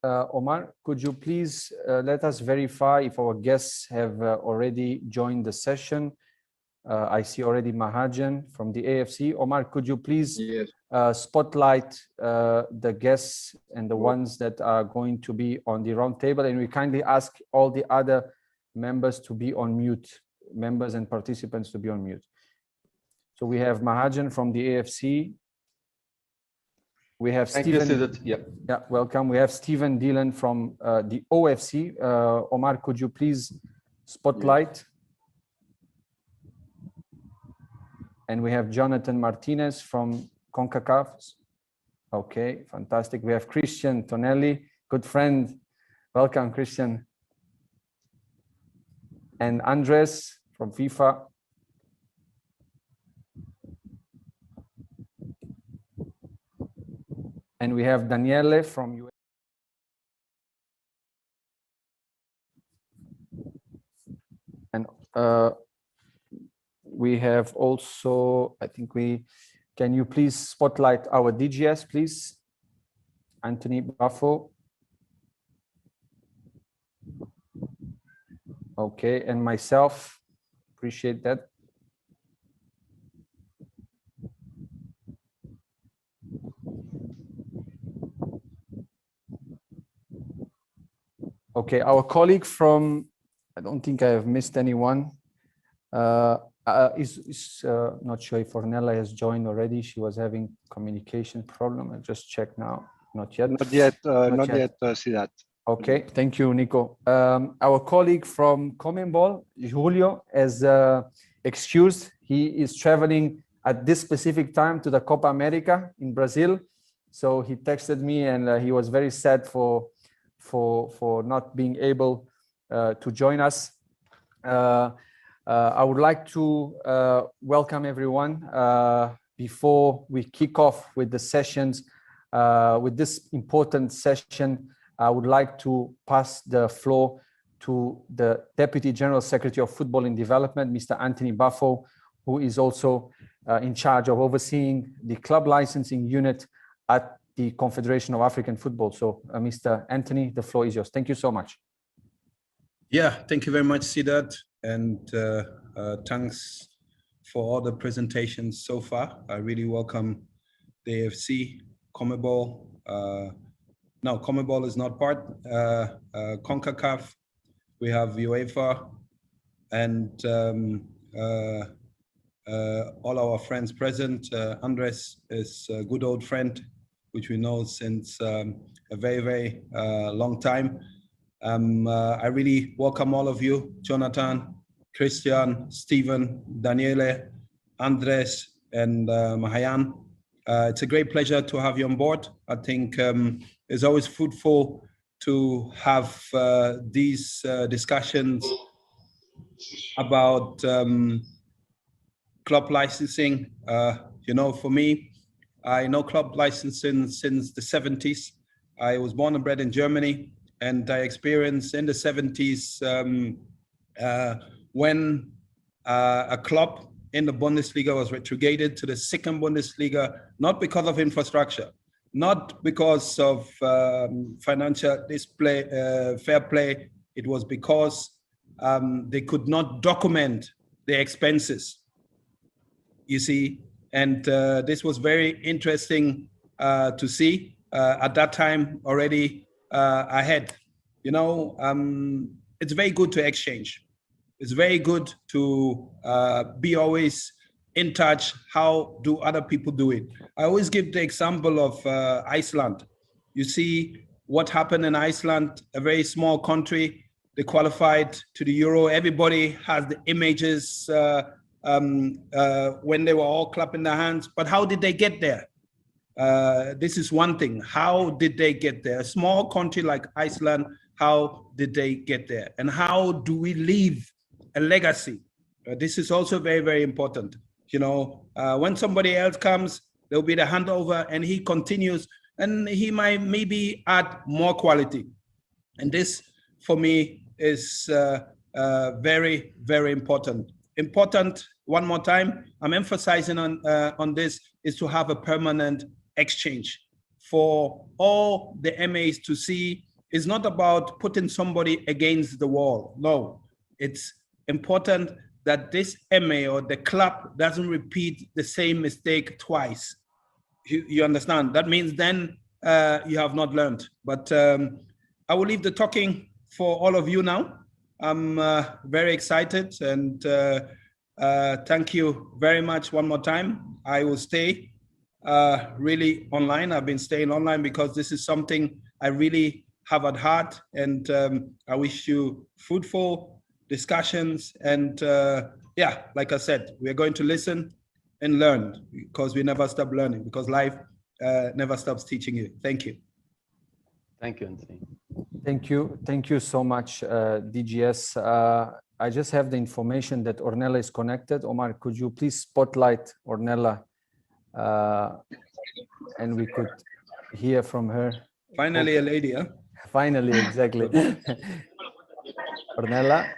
Omar, could you please let us verify if our guests have already joined the session? I see already Mahajan from the AFC. Omar, could you please spotlight the guests and the ones that are going to be on the round table? And we kindly ask all the other members to be on mute, members and participants to be on mute. So we have Mahajan from the AFC. We have Stephen. Yeah, welcome. We have Stephen Dillon from the OFC. Omar, could you please spotlight? And we have Jonathan Martinez from CONCACAF. Okay, fantastic. We have Christian Tonelli, good friend. Welcome, Christian. And Andres from FIFA. And we have Daniele from US. And we have also, I think can you please spotlight our DGS, please? Anthony Baffo. Okay, and myself, appreciate that. Okay, our colleague from, I don't think I have missed anyone. Is not sure if Ornella has joined already. She was having communication problem. I just check now. Not yet. Not yet. See that. Okay, thank you, Nico. Our colleague from CONMEBOL, Julio, has excused. He is traveling at this specific time to the Copa America in Brazil. So he texted me, and he was very sad for not being able to join us. I would like to welcome everyone before we kick off with the sessions. With this important session, I would like to pass the floor to the Deputy General Secretary of Football and Development, Mr. Anthony Baffo, who is also in charge of overseeing the club licensing unit at the Confederation of African Football. So, Mr. Anthony, the floor is yours. Thank you so much. Yeah, thank you very much, Sidat, and thanks for all the presentations so far. I really welcome the AFC, CONMEBOL. Now, CONMEBOL is not part. CONCACAF, we have UEFA, and all our friends present. Andres is a good old friend, which we know since a very, very long time. I really welcome all of you, Jonathan, Christian, Stephen, Daniele, Andres, and Mahajan. It's a great pleasure to have you on board. I think it's always fruitful to have these discussions about club licensing. You know, for me, I know club licensing since the 70s. I was born and bred in Germany, and I experienced in the 70s when a club in the Bundesliga was retrograded to the second Bundesliga, not because of infrastructure, not because of financial fair play. It was because they could not document their expenses, you see. And this was very interesting to see. At that time already, I had, you know, it's very good to exchange. It's very good to be always in touch. How do other people do it? I always give the example of Iceland. You see what happened in Iceland, a very small country. They qualified to the Euro. Everybody has the images when they were all clapping their hands. But how did they get there? This is one thing. How did they get there? A small country like Iceland, how did they get there? And how do we leave a legacy? This is also very, very important. You know, when somebody else comes, there'll be the handover and he continues and he might maybe add more quality. And this, for me, is very, very important. Important, one more time, I'm emphasizing on this, is to have a permanent exchange for all the MAs to see is not about putting somebody against the wall. No, it's important that this MA or the club doesn't repeat the same mistake twice. You understand? That means then you have not learned. But I will leave the talking for all of you now. I'm very excited, and thank you very much one more time. I will stay really online. I've been staying online because this is something I really have at heart, and I wish you fruitful discussions. And yeah, like I said, we're going to listen and learn, because we never stop learning, because life never stops teaching you. Thank you. Thank you, Anthony. Thank you so much, DGS. I just have the information that Ornella is connected. Omar, could you please spotlight Ornella, and we could hear from her. Finally, a lady, huh? Finally, exactly. Ornella.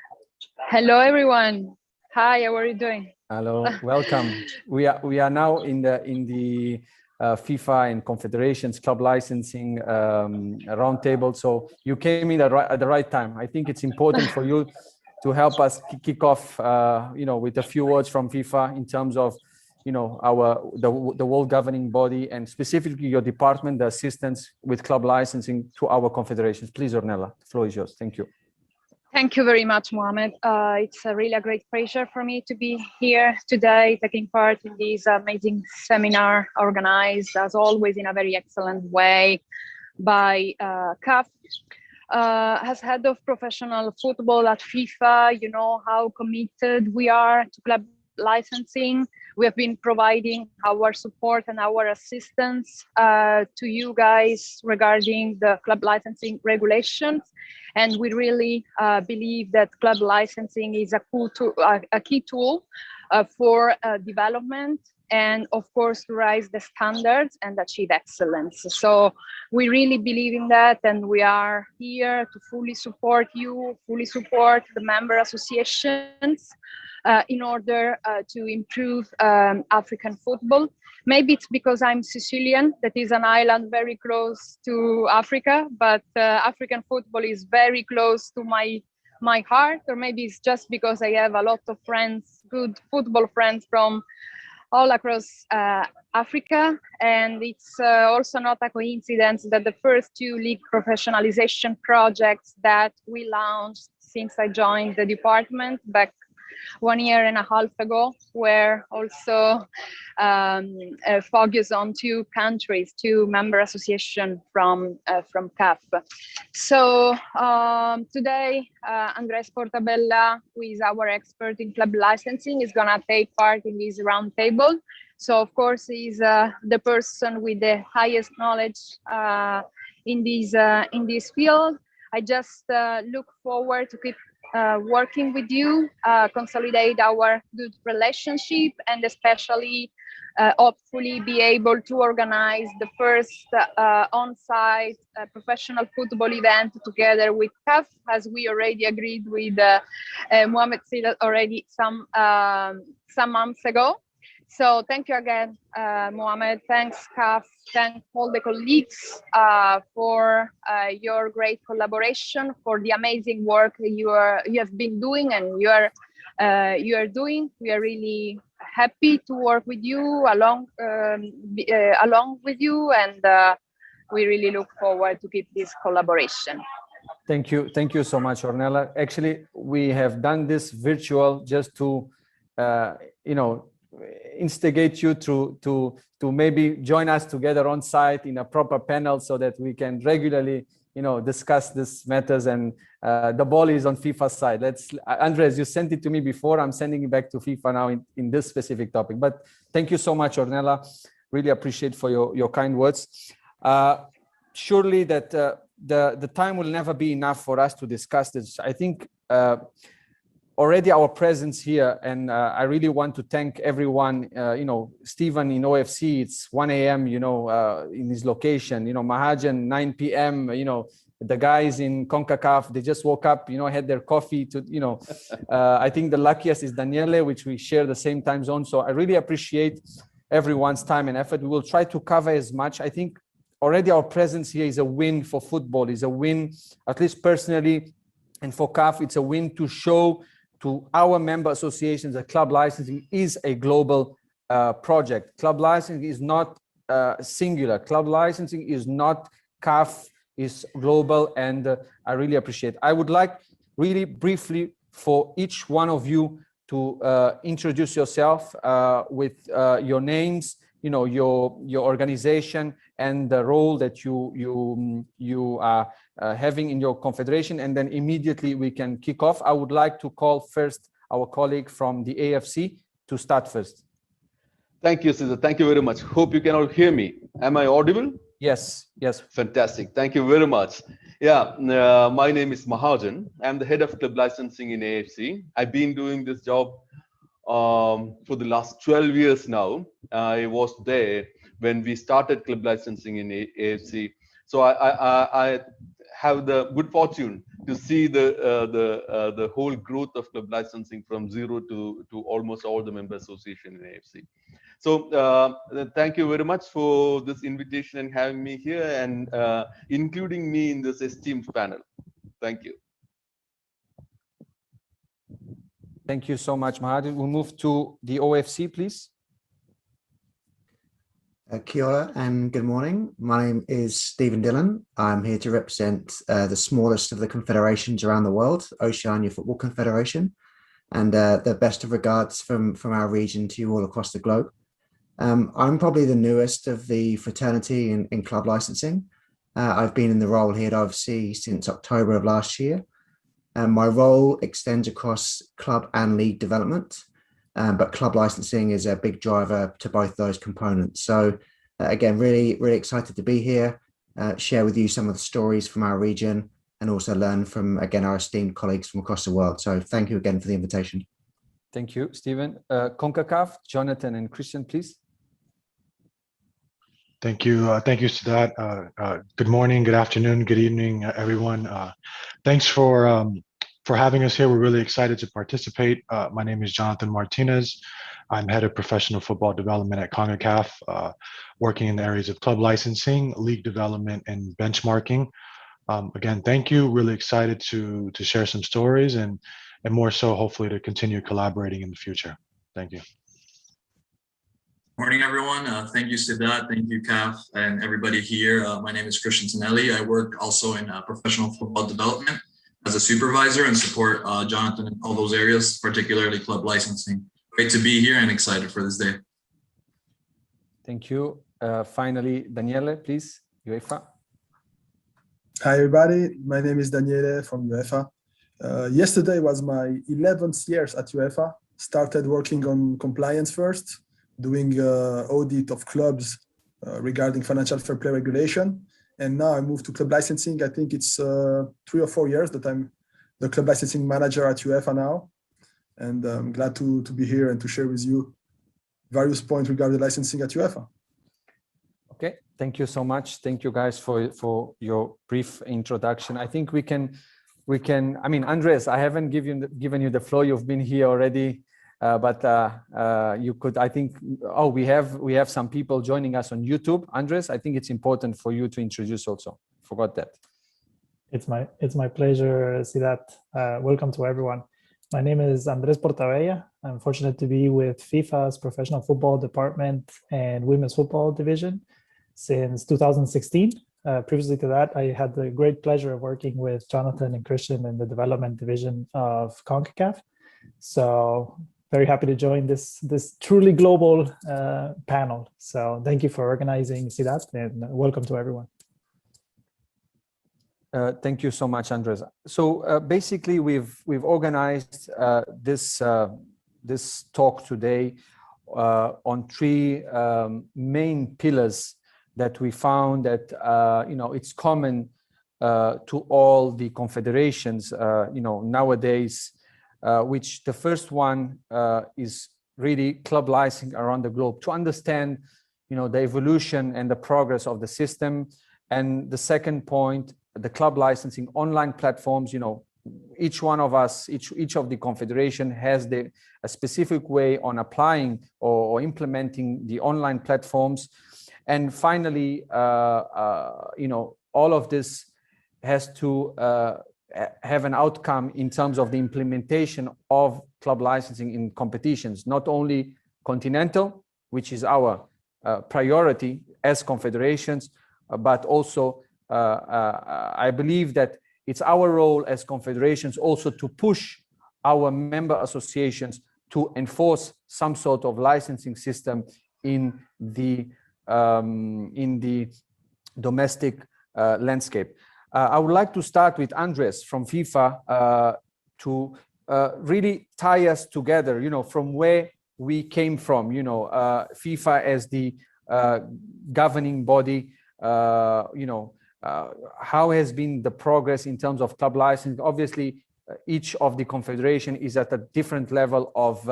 Hello, everyone. Hi, how are you doing? Hello, welcome. We are now in the FIFA and Confederations Club Licensing roundtable. So you came in at the right time. I think it's important for you to help us kick off, with a few words from FIFA in terms of, the world governing body, and specifically your department, the assistance with club licensing to our confederations. Please, Ornella, the floor is yours. Thank you. Thank you very much, Mohamed. It's really a great pleasure for me to be here today, taking part in this amazing seminar organized, as always, in a very excellent way by CAF. As head of professional football at FIFA, you know how committed we are to club licensing. We have been providing our support and our assistance to you guys regarding the club licensing regulations. And we really believe that club licensing is a key tool for development, and of course to raise the standards and achieve excellence. So we really believe in that, and we are here to fully support you, fully support the member associations in order to improve African football. Maybe it's because I'm Sicilian, that is an island very close to Africa, but African football is very close to my heart, or maybe it's just because I have a lot of friends, good football friends from all across Africa. And it's also not a coincidence that the first two league professionalization projects that we launched since I joined the department back 1.5 years ago were also focused on two countries, two member associations from CAF. So today, Andres Portabella, who is our expert in club licensing, is going to take part in this roundtable. So of course, he's the person with the highest knowledge in this field. I just look forward to keep working with you, consolidate our good relationship, and especially hopefully be able to organize the first on-site professional football event together with CAF, as we already agreed with Mohamed Sidat already some months ago. So thank you again, Mohamed. Thanks, CAF. Thank all the colleagues for your great collaboration, for the amazing work you have been doing and you are doing. We are really happy to work with you, along with you, and we really look forward to keep this collaboration. Thank you so much, Ornella. Actually, we have done this virtual just to instigate you to maybe join us together on site in a proper panel, so that we can regularly discuss these matters. And the ball is on FIFA's side. Andres, you sent it to me before. I'm sending it back to FIFA now in this specific topic. But thank you so much, Ornella. Really appreciate for your kind words. Surely that the time will never be enough for us to discuss this. I think already our presence here, and I really want to thank everyone, Stephen in OFC, it's 1 a.m., in his location, Mahajan, 9 p.m., the guys in CONCACAF, they just woke up, had their coffee I think the luckiest is Daniele, which we share the same time zone. So I really appreciate everyone's time and effort. We will try to cover as much. I think already our presence here is a win for football, is a win, at least personally, and for CAF, it's a win to show to our member associations that club licensing is a global project. Club licensing is not singular. Club licensing is not CAF, is global, and I really appreciate it. I would like really briefly for each one of you to introduce yourself with your names, your organization and the role that you are having in your confederation, and then immediately we can kick off. I would like to call first our colleague from the AFC to start first. Thank you, Cesar. Thank you very much. Hope you can all hear me. Am I audible? Yes, yes. Fantastic. Thank you very much. Yeah, my name is Mahajan. I'm the head of club licensing in AFC. I've been doing this job for the last 12 years now. I was there when we started club licensing in AFC. So I have the good fortune to see the whole growth of club licensing from zero to almost all the member association in AFC. So thank you very much for this invitation and having me here and including me in this esteemed panel. Thank you. Thank you so much, Mahajan. We'll move to the OFC, please. Kia ora and good morning. My name is Stephen Dillon. I'm here to represent the smallest of the confederations around the world, Oceania Football Confederation, and the best of regards from our region to you all across the globe. I'm probably the newest of the fraternity in club licensing. I've been in the role here at OFC since October of last year. My role extends across club and league development, but club licensing is a big driver to both those components. So again, really excited to be here, share with you some of the stories from our region and also learn from, again, our esteemed colleagues from across the world. So thank you again for the invitation. Thank you, Stephen. CONCACAF, Jonathan and Christian, please. Thank you. Thank you, Sadat. Good morning, good afternoon, good evening, everyone. Thanks for having us here. We're really excited to participate. My name is Jonathan Martinez. I'm head of professional football development at CONCACAF, working in the areas of club licensing, league development, and benchmarking. Again, thank you. Really excited to share some stories and more so, hopefully, to continue collaborating in the future. Thank you. Morning, everyone. Thank you, Sadat. Thank you, CAF, and everybody here. My name is Christian Tonelli. I work also in professional football development as a supervisor and support Jonathan in all those areas, particularly club licensing. Great to be here and excited for this day. Thank you. Finally, Daniele, please, UEFA. Hi, everybody. My name is Daniele from UEFA. Yesterday was my 11th year at UEFA. Started working on compliance first, doing audit of clubs regarding financial fair play regulation. And now I moved to club licensing. I think it's 3 or 4 years that I'm the club licensing manager at UEFA now. And I'm glad to be here and to share with you various points regarding licensing at UEFA. Okay, thank you so much. Thank you guys for your brief introduction. I think we can, I mean, Andres, I haven't given you the floor. You've been here already. But you could, I think, oh, we have some people joining us on YouTube. Andres, I think it's important for you to introduce also. Forgot that. It's my pleasure, Sidat. Welcome to everyone. My name is Andres Portabella. I'm fortunate to be with FIFA's professional football department and women's football division since 2016. Previously to that, I had the great pleasure of working with Jonathan and Christian in the development division of CONCACAF. So very happy to join this truly global panel. So thank you for organizing, Sidat, and welcome to everyone. Thank you so much, Andres. So basically, we've organized this talk today on 3 main pillars that we found that it's common to all the confederations nowadays. Which the first one is really club licensing around the globe to understand, the evolution and the progress of the system. And the second point, the club licensing online platforms, each one of us, each of the confederation has a specific way on applying or implementing the online platforms. And finally, all of this has to have an outcome in terms of the implementation of club licensing in competitions, not only continental, which is our priority as confederations, but also I believe that it's our role as confederations also to push our member associations to enforce some sort of licensing system in the domestic landscape. I would like to start with Andres from FIFA to really tie us together, from where we came from, FIFA as the governing body, how has been the progress in terms of club licensing? Obviously, each of the confederation is at a different level of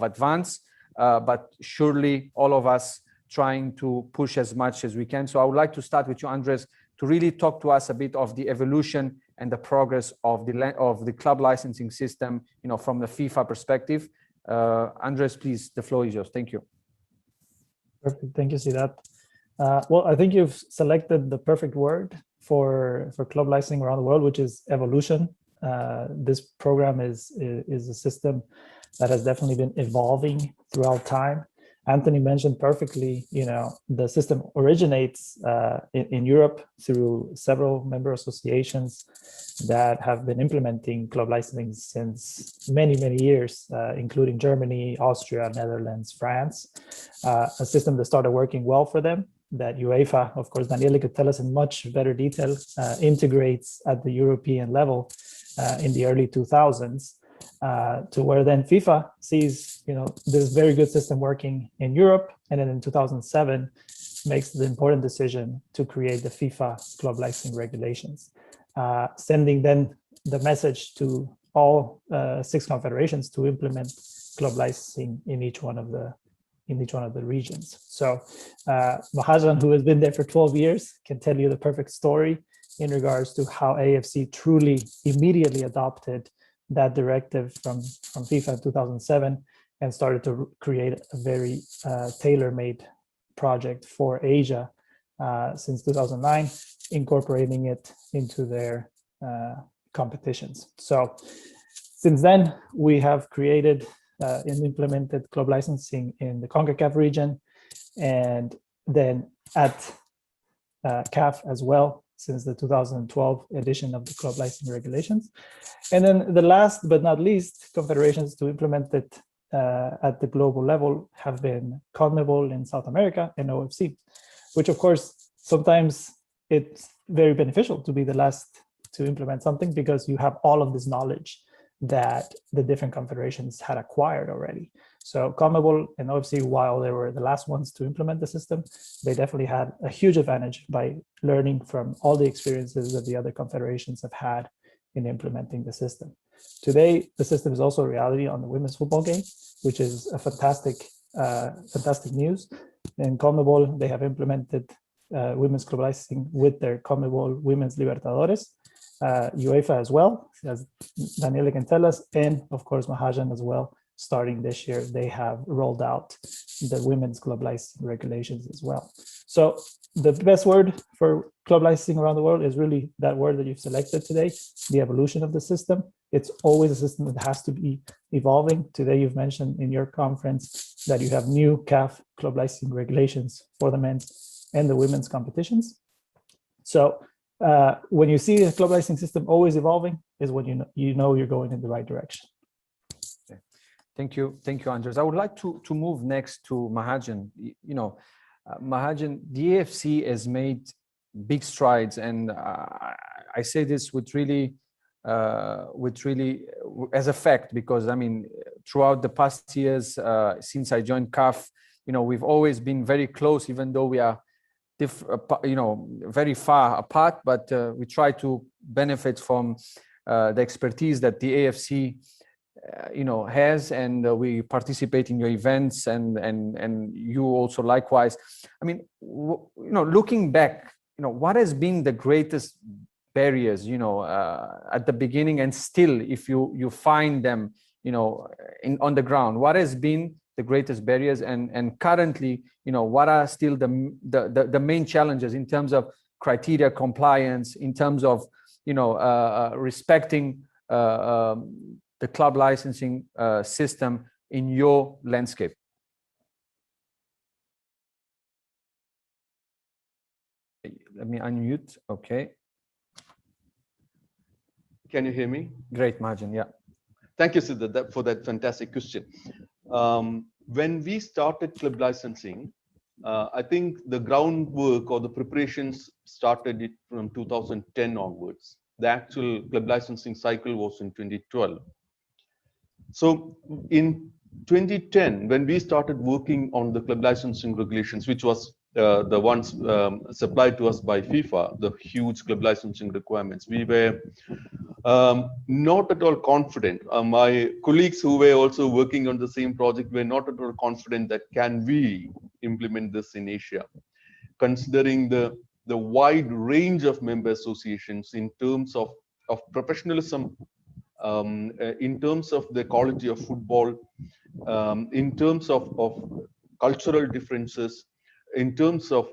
advance, but surely all of us trying to push as much as we can. So I would like to start with you, Andres, to really talk to us a bit of the evolution and the progress of the club licensing system, from the FIFA perspective. Andres, please, the floor is yours. Thank you. Perfect. Thank you, Sidat. Well, I think you've selected the perfect word for club licensing around the world, which is evolution. This program is a system that has definitely been evolving throughout time. Anthony mentioned perfectly, the system originates in Europe through several member associations that have been implementing club licensing since many, many years, including Germany, Austria, Netherlands, France, a system that started working well for them, that UEFA, of course, Daniele could tell us in much better detail, integrates at the European level in the early 2000s. To where then FIFA sees, this very good system working in Europe, and then in 2007 makes the important decision to create the FIFA club licensing regulations, sending then the message to all 6 confederations to implement club licensing in each one of the regions. So Mahajan, who has been there for 12 years, can tell you the perfect story in regards to how AFC truly immediately adopted that directive from FIFA in 2007 and started to create a very tailor-made project for Asia since 2009, incorporating it into their competitions. So since then, we have created and implemented club licensing in the CONCACAF region, and then at CAF as well, since the 2012 edition of the club licensing regulations. And then the last but not least confederations to implement it at the global level have been CONMEBOL in South America and OFC, which of course, sometimes it's very beneficial to be the last to implement something because you have all of this knowledge that the different confederations had acquired already. So CONMEBOL and OFC, while they were the last ones to implement the system, they definitely had a huge advantage by learning from all the experiences that the other confederations have had in implementing the system. Today, the system is also a reality on the women's football game, which is a fantastic news. In CONMEBOL, they have implemented women's club licensing with their CONMEBOL Women's Libertadores. UEFA as well, as Daniele can tell us, and of course Mahajan as well. Starting this year, they have rolled out the women's club licensing regulations as well. So the best word for club licensing around the world is really that word that you've selected today, the evolution of the system. It's always a system that has to be evolving. Today, you've mentioned in your conference that you have new CAF club licensing regulations for the men's and the women's competitions. So when you see a club licensing system always evolving is when you know you're going in the right direction. Thank you, Andres. I would like to move next to Mahajan. Mahajan, the AFC has made big strides, and I say this with really as a fact, because I mean, throughout the past years since I joined CAF, we've always been very close, even though we are very far apart, but we try to benefit from the expertise that the AFC has, and we participate in your events, and you also likewise. I mean, looking back, what has been the greatest barriers, at the beginning, and still, if you find them, on the ground, what has been the greatest barriers, and currently, what are still the main challenges in terms of criteria compliance, in terms of respecting the club licensing system in your landscape? Let me unmute. Okay. Can you hear me? Great, Margin. Yeah. Thank you, Siddharth, for that fantastic question. When we started club licensing, I think the groundwork or the preparations started it from 2010 onwards. The actual club licensing cycle was in 2012. So in 2010, when we started working on the club licensing regulations, which was the ones supplied to us by FIFA, the huge club licensing requirements, we were not at all confident. My colleagues who were also working on the same project were not at all confident that can we implement this in Asia, considering the wide range of member associations in terms of professionalism, in terms of the quality of football, in terms of cultural differences, in terms of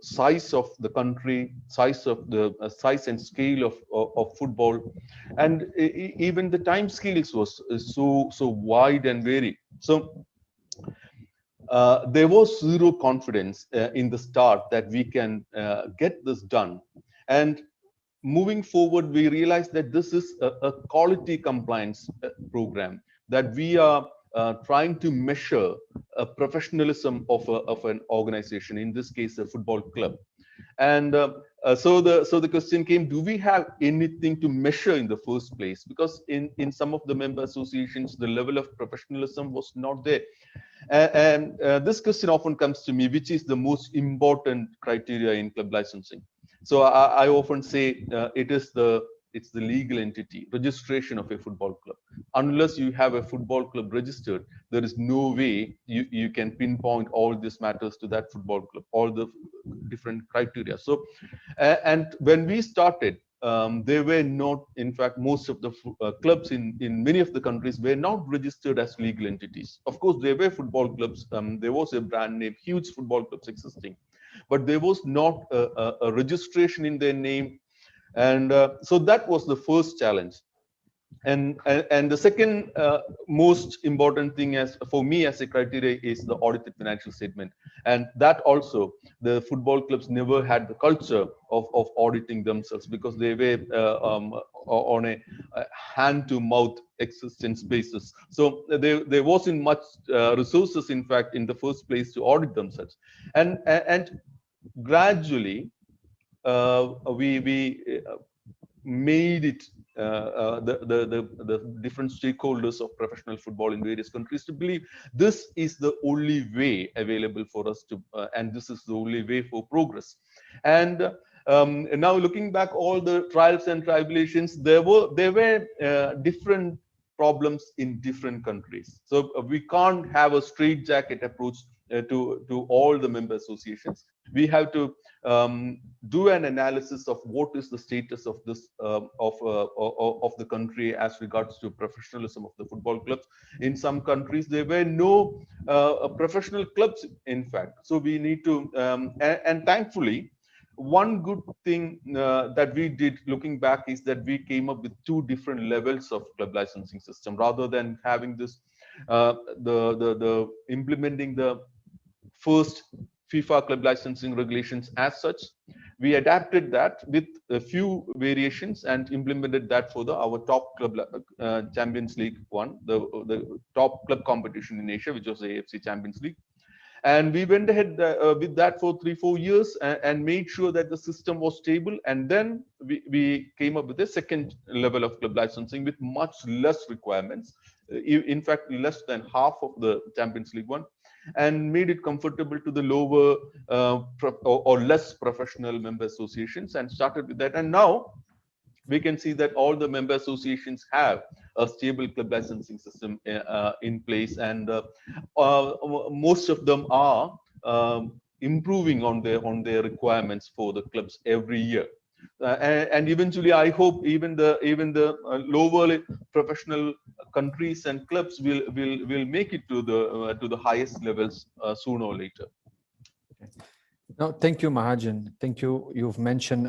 size of the country, size of the size and scale of football, and even the time scales was so wide and varied. So there was zero confidence in the start that we can get this done. And moving forward, we realized that this is a quality compliance program, that we are trying to measure a professionalism of an organization, in this case a football club. And so the question came, do we have anything to measure in the first place? Because in some of the member associations, the level of professionalism was not there. And this question often comes to me, which is the most important criteria in club licensing? So I often say it's the legal entity, registration of a football club. Unless you have a football club registered, there is no way you can pinpoint all these matters to that football club, all the different criteria. So, and when we started, they were not, in fact, most of the clubs in many of the countries were not registered as legal entities. Of course, there were football clubs, there was a brand name, huge football clubs existing, but there was not a registration in their name. And so that was the first challenge. And the second most important thing for me as a criteria is the audited financial statement. And that also, the football clubs never had the culture of auditing themselves, because they were on a hand-to-mouth existence basis. So there wasn't much resources, in fact, in the first place to audit themselves. And gradually, we made it the different stakeholders of professional football in various countries to believe this is the only way available for us to, and this is the only way for progress. And now looking back, all the trials and tribulations, there were different problems in different countries. So we can't have a straitjacket approach to all the member associations. We have to do an analysis of what is the status of this of the country as regards to professionalism of the football clubs. In some countries, there were no professional clubs, in fact. So we need to, and thankfully, one good thing that we did looking back is that we came up with two different levels of club licensing system, rather than having this the implementing the first FIFA club licensing regulations as such. We adapted that with a few variations and implemented that for our top club Champions League one, the top club competition in Asia, which was the AFC Champions League. And we went ahead with that for 3-4 years and made sure that the system was stable. And then we came up with a second level of club licensing with much less requirements, in fact, less than half of the Champions League one, and made it comfortable to the lower or less professional member associations, and started with that. And now we can see that all the member associations have a stable club licensing system in place, and most of them are improving on their requirements for the clubs every year. and eventually, I hope even the lower professional countries and clubs will make it to the highest levels sooner or later. No, thank you, Mahajan. Thank you. You've mentioned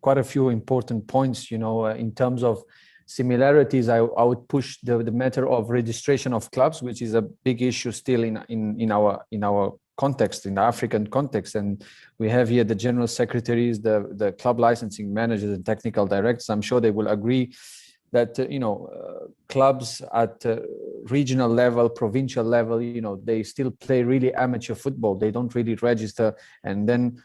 quite a few important points. In terms of similarities, I would push the matter of registration of clubs, which is a big issue still in our context, in the African context. And we have here the general secretaries, the club licensing managers and technical directors. I'm sure they will agree that clubs at regional level, provincial level, they still play really amateur football. They don't really register. And then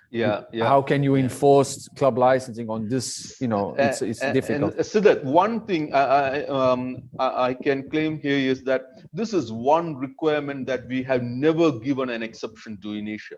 how can you enforce club licensing on this? It's difficult. And so that one thing I can claim here is that this is one requirement that we have never given an exception to in Asia.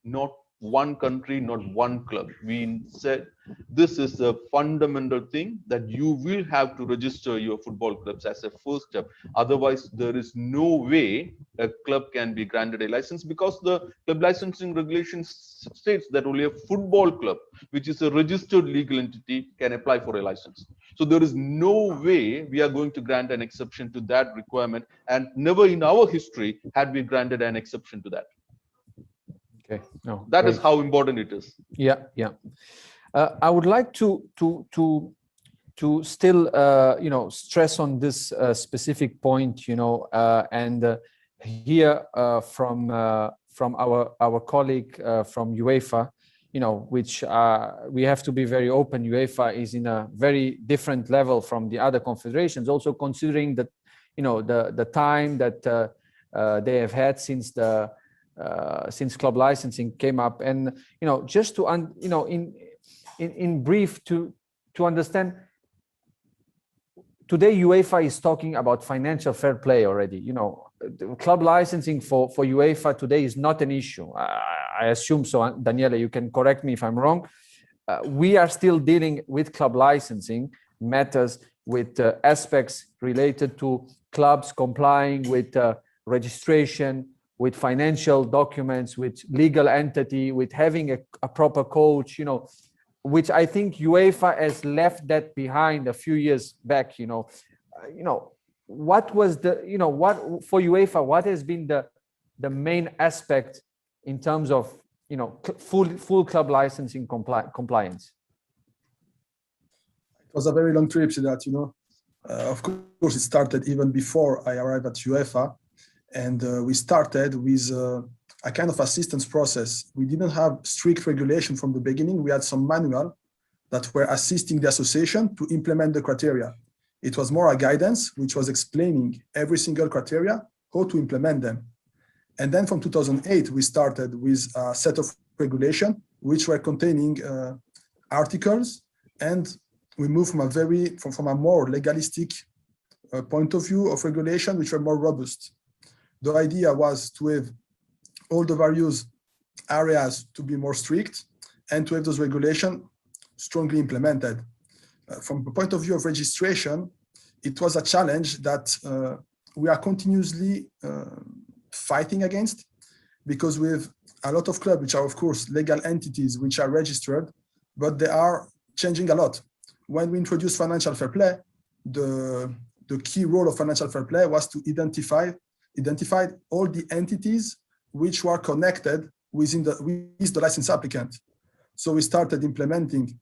Not one country, not one club. We said this is a fundamental thing that you will have to register your football clubs as a first step. Otherwise, there is no way a club can be granted a license, because the club licensing regulations states that only a football club, which is a registered legal entity, can apply for a license. So there is no way we are going to grant an exception to that requirement, and never in our history had we granted an exception to that. Okay, no, that is how important it is. Yeah. I would like to still stress on this specific point, and hear from our colleague from UEFA, which we have to be very open. UEFA is in a very different level from the other confederations, also considering that the time that they have had since club licensing came up. And just to in brief to understand, today UEFA is talking about financial fair play already. Club licensing for UEFA today is not an issue. I assume so. Daniele, you can correct me if I'm wrong. We are still dealing with club licensing matters, with aspects related to clubs complying with registration, with financial documents, with legal entity, with having a proper coach, which I think UEFA has left that behind a few years back. What was what for UEFA? What has been the main aspect in terms of full club licensing compliance? It was a very long trip to that. Of course, it started even before I arrived at UEFA. And we started with a kind of assistance process. We didn't have strict regulation from the beginning. We had some manual that were assisting the association to implement the criteria. It was more a guidance, which was explaining every single criteria, how to implement them. And then from 2008, we started with a set of regulation, which were containing articles. And we moved from a more legalistic point of view of regulation, which were more robust. The idea was to have all the various areas to be more strict and to have those regulations strongly implemented. From the point of view of registration, it was a challenge that we are continuously fighting against, because we have a lot of clubs which are, of course, legal entities which are registered, but they are changing a lot. When we introduced financial fair play, the key role of financial fair play was to identify all the entities which were connected with the license applicant. So we started implementing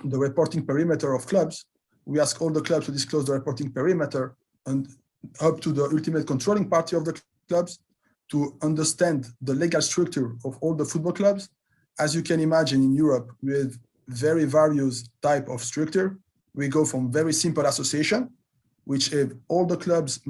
the reporting perimeter of clubs. We asked all the clubs to disclose the reporting perimeter, and up to the ultimate controlling party of the clubs, to understand the legal structure of all the football clubs. As you can imagine, in Europe, we have very various type of structure. We go from very simple association, which have all the clubs,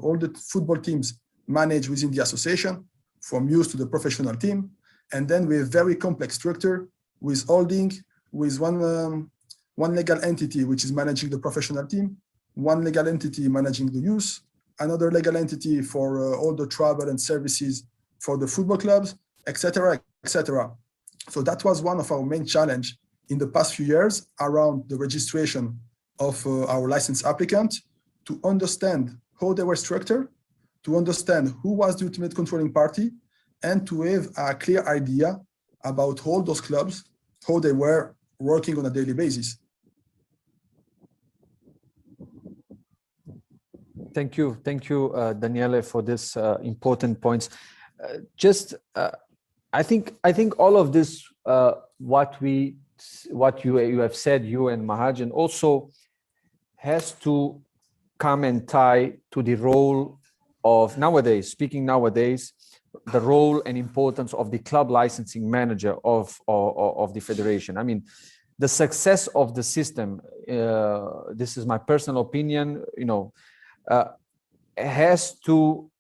all the football teams managed within the association, from youth to the professional team. And then we have very complex structure with holding, with one legal entity which is managing the professional team, one legal entity managing the youth, another legal entity for all the travel and services for the football clubs, etc., etc. So that was one of our main challenge in the past few years around the registration of our license applicant, to understand how they were structured, to understand who was the ultimate controlling party, and to have a clear idea about all those clubs, how they were working on a daily basis. Thank you, Daniele, for this important points. I think all of this, what you have said, you and Mahajan, also has to come and tie to the role of nowadays, the role and importance of the club licensing manager of the federation. I mean, the success of the system, this is my personal opinion, has to,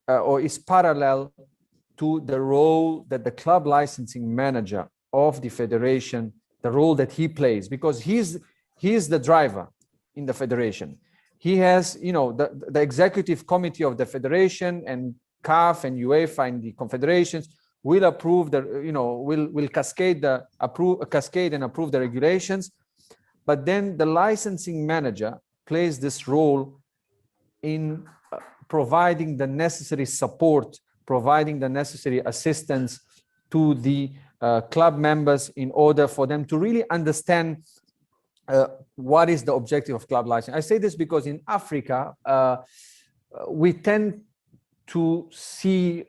or is parallel to the role that the club licensing manager of the federation, the role that he plays, because he's the driver in the federation. He has, the executive committee of the federation and CAF and UEFA and the confederations will approve will cascade and approve the regulations. But then the licensing manager plays this role in providing the necessary support, providing the necessary assistance to the club members in order for them to really understand what is the objective of club licensing. I say this because in Africa, we tend to see,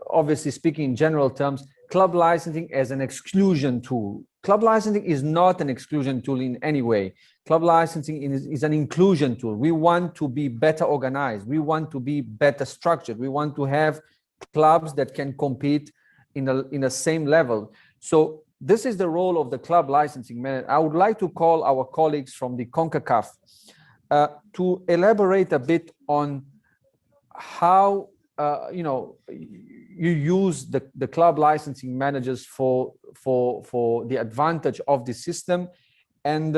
obviously speaking in general terms, club licensing as an exclusion tool. Club licensing is not an exclusion tool in any way. Club licensing is an inclusion tool. We want to be better organized. We want to be better structured. We want to have clubs that can compete in the same level. So this is the role of the club licensing manager. I would like to call our colleagues from the CONCACAF to elaborate a bit on how you use the club licensing managers for the advantage of the system, and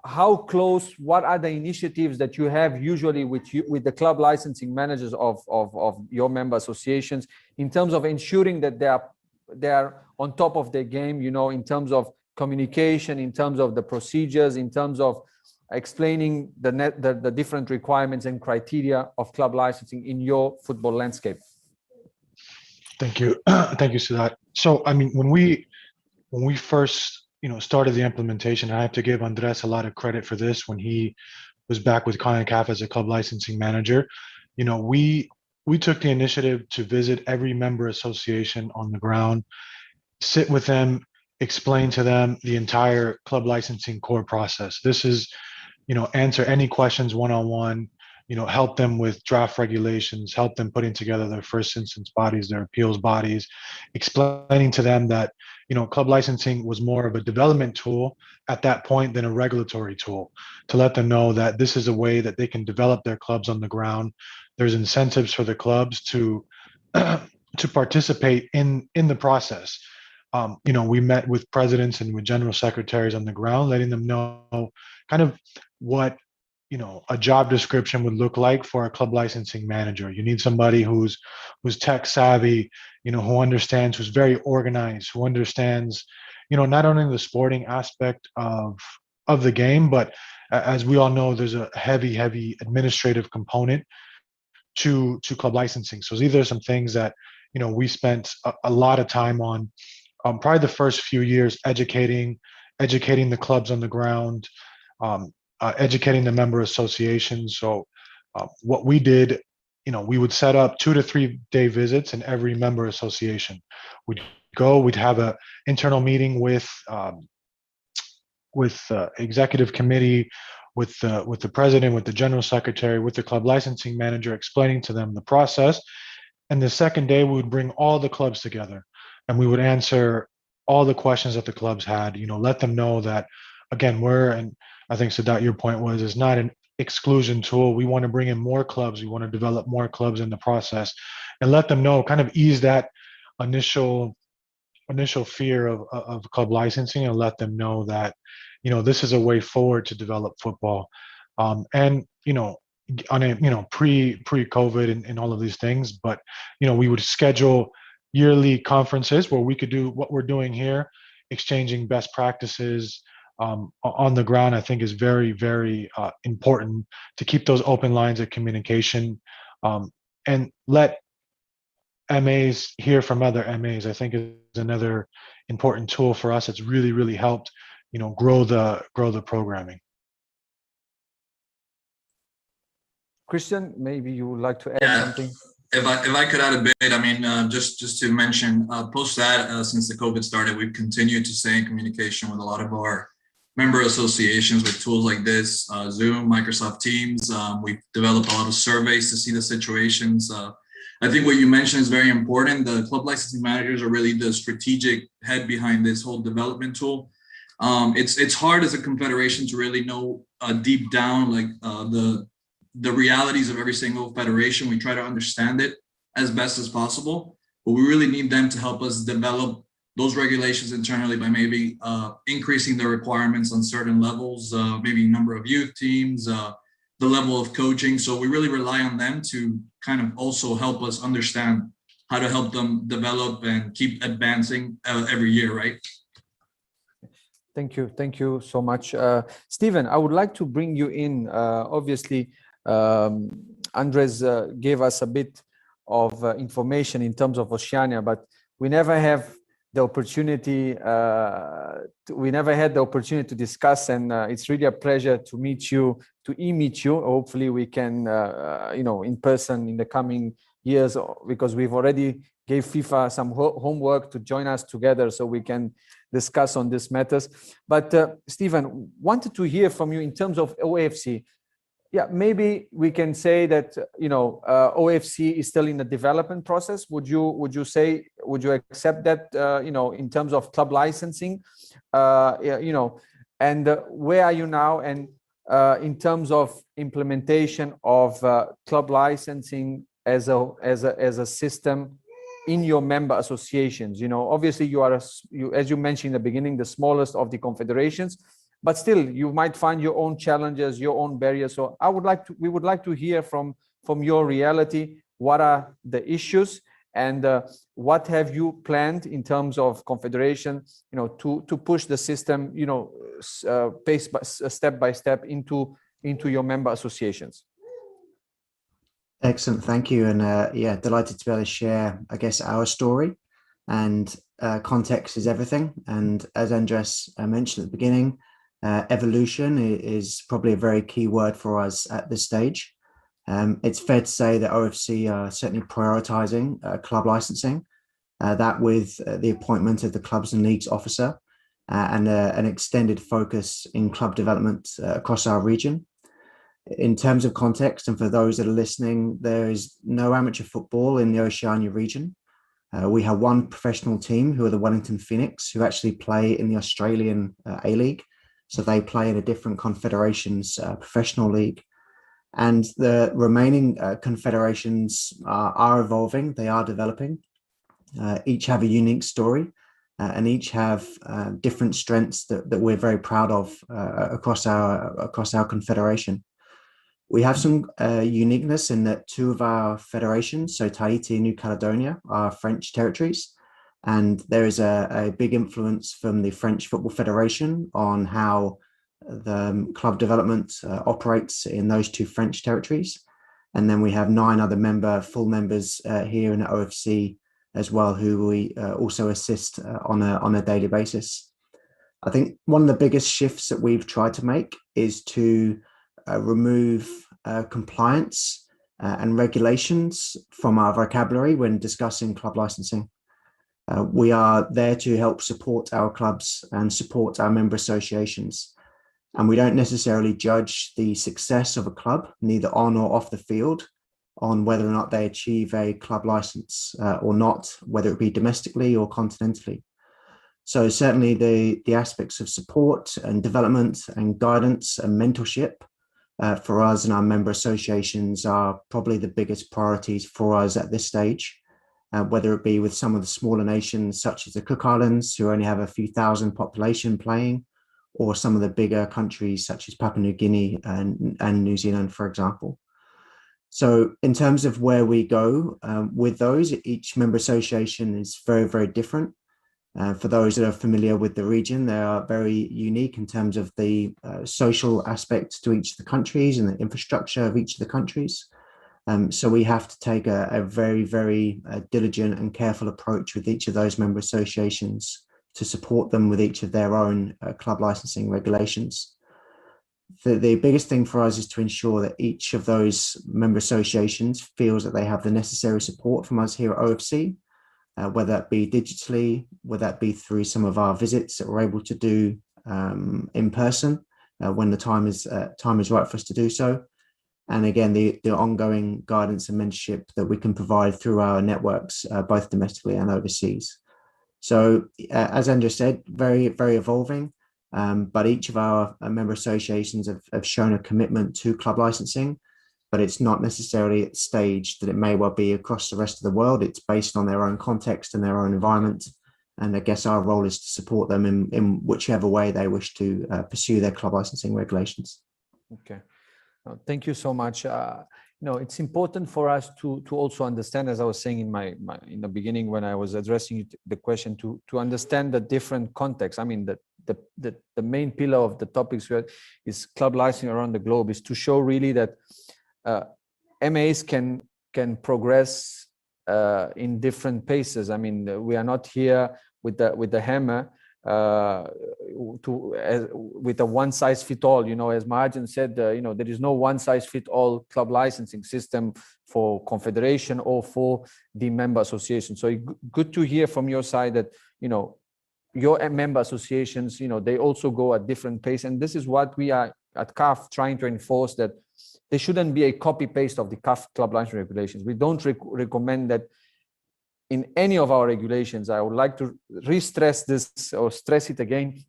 how close, what are the initiatives that you have usually with the club licensing managers of your member associations in terms of ensuring that they are on top of their game, in terms of communication, in terms of the procedures, in terms of explaining the different requirements and criteria of club licensing in your football landscape. Thank you. Thank you, Sidat. So, I mean, when we first, started the implementation, I have to give Andres a lot of credit for this. When he was back with CONCACAF as a club licensing manager, we took the initiative to visit every member association on the ground, sit with them, explain to them the entire club licensing core process. This is, answer any questions one-on-one, help them with draft regulations, help them putting together their first instance bodies, their appeals bodies, explaining to them that, club licensing was more of a development tool at that point than a regulatory tool, to let them know that this is a way that they can develop their clubs on the ground. There's incentives for the clubs to participate in the process. We met with presidents and with general secretaries on the ground, letting them know kind of what a job description would look like for a club licensing manager. You need somebody who's tech savvy, who understands, who's very organized, who understands, not only the sporting aspect of the game, but as we all know, there's a heavy administrative component to club licensing. So these are some things that we spent a lot of time on. Probably the first few years, educating the clubs on the ground, educating the member associations. So what we did, we would set up 2 to 3 day visits in every member association. We'd have an internal meeting with executive committee, with the president, with the general secretary, with the club licensing manager, explaining to them the process. And the second day, we would bring all the clubs together and we would answer all the questions that the clubs had, let them know that, again, and I think, Sadat, your point was, it's not an exclusion tool. We want to bring in more clubs. We want to develop more clubs in the process, and let them know, kind of ease that initial fear of club licensing, and let them know that, this is a way forward to develop football. And, on a, pre-COVID and all of these things, but, we would schedule yearly conferences where we could do what we're doing here, exchanging best practices on the ground. I think is very, very important to keep those open lines of communication, and let MAs hear from other MAs, I think is another important tool for us. It's really, really helped, grow the programming. Christian, maybe you would like to add something? If I could add a bit, I mean, just to mention, post that, since the COVID started, we've continued to stay in communication with a lot of our member associations with tools like this, Zoom, Microsoft Teams. We've developed a lot of surveys to see the situations. I think what you mentioned is very important. The club licensing managers are really the strategic head behind this whole development tool. It's hard as a confederation to really know deep down like the realities of every single federation. We try to understand it as best as possible, but we really need them to help us develop those regulations internally by maybe increasing the requirements on certain levels, maybe number of youth teams, the level of coaching. So we really rely on them to kind of also help us understand how to help them develop and keep advancing every year, right? Thank you. Thank you so much. Stephen, I would like to bring you in. Obviously, Andres gave us a bit of information in terms of Oceania, but we never have the opportunity. We never had the opportunity to discuss, and it's really a pleasure to meet you, to meet you. Hopefully, we can, in person in the coming years, because we've already gave FIFA some homework to join us together, so we can discuss on these matters. But Stephen, wanted to hear from you in terms of OFC. Yeah, maybe we can say that OFC is still in the development process. Would you accept that in terms of club licensing, and where are you now? And in terms of implementation of club licensing as a system in your member associations, obviously you are as you mentioned in the beginning, the smallest of the confederations. But still, you might find your own challenges, your own barriers. So we would like to hear from your reality. What are the issues, and what have you planned in terms of confederation, to push the system, step by step into your member associations? Excellent, thank you, and yeah, delighted to be able to share, I guess, our story. And context is everything. And as Andres mentioned at the beginning, evolution is probably a very key word for us at this stage. It's fair to say that OFC are certainly prioritizing club licensing, that with the appointment of the clubs and leagues officer and an extended focus in club development across our region. In terms of context, and for those that are listening, there is no amateur football in the Oceania region. We have one professional team who are the Wellington Phoenix, who actually play in the Australian A-League. So they play in a different confederation's professional league. And the remaining confederations are evolving, they are developing. Each have a unique story and each have different strengths that we're very proud of across our confederation. We have some uniqueness in that two of our federations, so Tahiti and New Caledonia, are French territories. And there is a big influence from the French Football Federation on how the club development operates in those two French territories. And then we have 9 other full members here in the OFC as well, who we also assist on a daily basis. I think one of the biggest shifts that we've tried to make is to remove compliance and regulations from our vocabulary when discussing club licensing. We are there to help support our clubs and support our member associations. And we don't necessarily judge the success of a club, neither on or off the field, on whether or not they achieve a club license or not, whether it be domestically or continentally. So certainly the aspects of support and development and guidance and mentorship for us and our member associations are probably the biggest priorities for us at this stage. Whether it be with some of the smaller nations such as the Cook Islands, who only have a few thousand population playing, or some of the bigger countries such as Papua New Guinea and New Zealand, for example. So in terms of where we go with those, each member association is very, very different. For those that are familiar with the region, they are very unique in terms of the social aspects to each of the countries and the infrastructure of each of the countries. So we have to take a very, very diligent and careful approach with each of those member associations to support them with each of their own club licensing regulations. The biggest thing for us is to ensure that each of those member associations feels that they have the necessary support from us here at OFC, whether that be digitally, whether that be through some of our visits that we're able to do in person when the time is right for us to do so. And again, the ongoing guidance and mentorship that we can provide through our networks, both domestically and overseas. So as Andrew said, very, very evolving. But each of our member associations have shown a commitment to club licensing, but it's not necessarily at the stage that it may well be across the rest of the world. It's based on their own context and their own environment. And I guess our role is to support them in whichever way they wish to pursue their club licensing regulations. Okay. Thank you so much. It's important for us to also understand, as I was saying in the beginning when I was addressing the question, to understand the different contexts. I mean, the main pillar of the topics is club licensing around the globe is to show really that MAs can progress in different paces. I mean, we are not here with the hammer with a one size fit all. As Mahajan said, there is no one size fit all club licensing system for confederation or for the member association. So good to hear from your side that your member associations, they also go at different pace, and this is what we are at CAF trying to enforce, that there shouldn't be a copy paste of the CAF club licensing regulations. We don't recommend that in any of our regulations. I would like to re-stress this, or stress it again,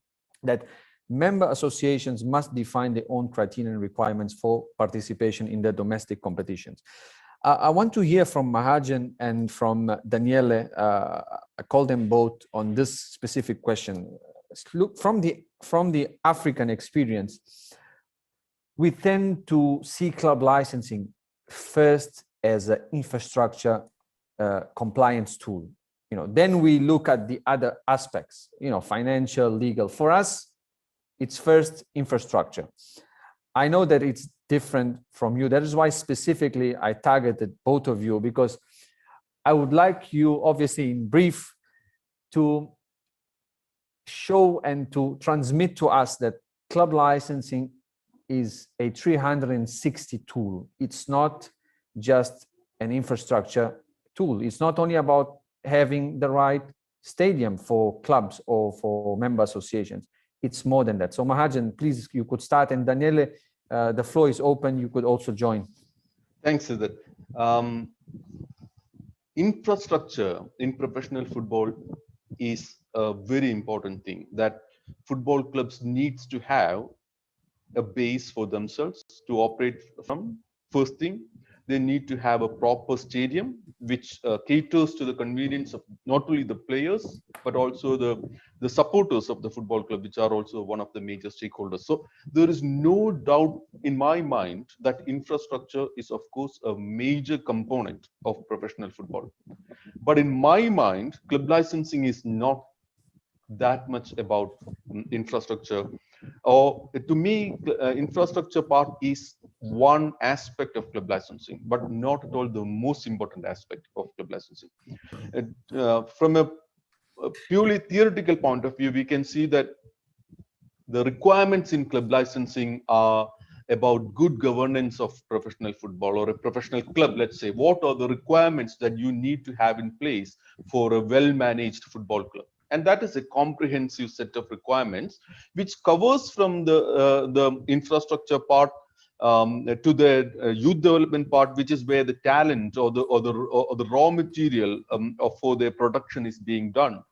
that member associations must define their own criteria and requirements for participation in the domestic competitions. I want to hear from Mahajan and from Daniele. I call them both on this specific question. Look, from the African experience, we tend to see club licensing first as an infrastructure compliance tool. Then we look at the other aspects, financial, legal. For us, it's first infrastructure. I know that it's different from you. That is why specifically I targeted both of you, because I would like you, obviously in brief, to show and to transmit to us that club licensing is a 360 tool. It's not just an infrastructure tool. It's not only about having the right stadium for clubs or for member associations. It's more than that. So Mahajan, please, you could start, and Daniele, the floor is open. You could also join. Thanks, Siddharth. Infrastructure in professional football is a very important thing that football clubs needs to have a base for themselves to operate from. First thing, they need to have a proper stadium which caters to the convenience of not only the players but also the supporters of the football club, which are also one of the major stakeholders. So there is no doubt in my mind that infrastructure is of course a major component of professional football. But in my mind, club licensing is not that much about infrastructure. Or to me, infrastructure part is one aspect of club licensing, but not at all the most important aspect of club licensing. From a purely theoretical point of view, we can see that the requirements in club licensing are about good governance of professional football or a professional club. Let's say, what are the requirements that you need to have in place for a well-managed football club? And that is a comprehensive set of requirements, which covers from the infrastructure part to the youth development part, which is where the talent or the raw material for their production is being done.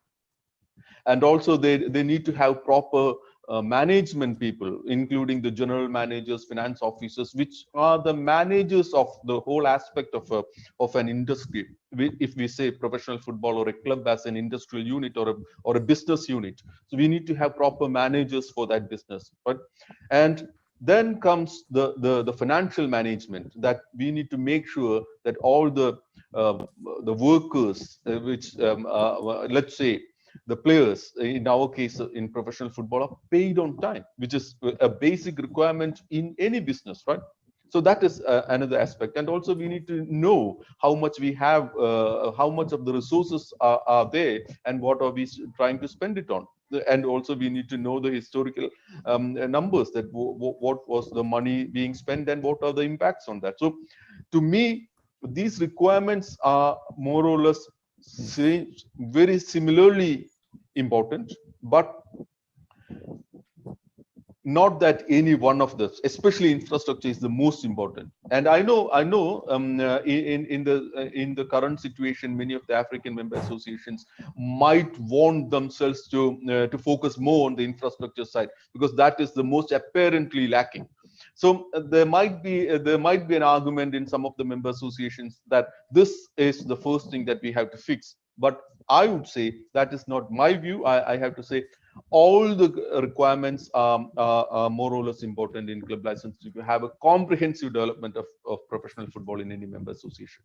And also they need to have proper management people, including the general managers, finance officers, which are the managers of the whole aspect of an industry. If we say professional football or a club as an industrial unit or a business unit, so we need to have proper managers for that business, right? And then comes the financial management, that we need to make sure that all the workers, which let's say the players, in our case in professional football, are paid on time, which is a basic requirement in any business, right? So that is another aspect. And also we need to know how much we have, how much of the resources are there, and what are we trying to spend it on. And also we need to know the historical numbers, that what was the money being spent and what are the impacts on that. So to me, these requirements are more or less very similarly important, but not that any one of this, especially infrastructure, is the most important. And I know in the current situation, many of the African member associations might want themselves to focus more on the infrastructure side, because that is the most apparently lacking. So there might be an argument in some of the member associations that this is the first thing that we have to fix. But I would say that is not my view. I have to say all the requirements are more or less important in club license to have a comprehensive development of professional football in any member association.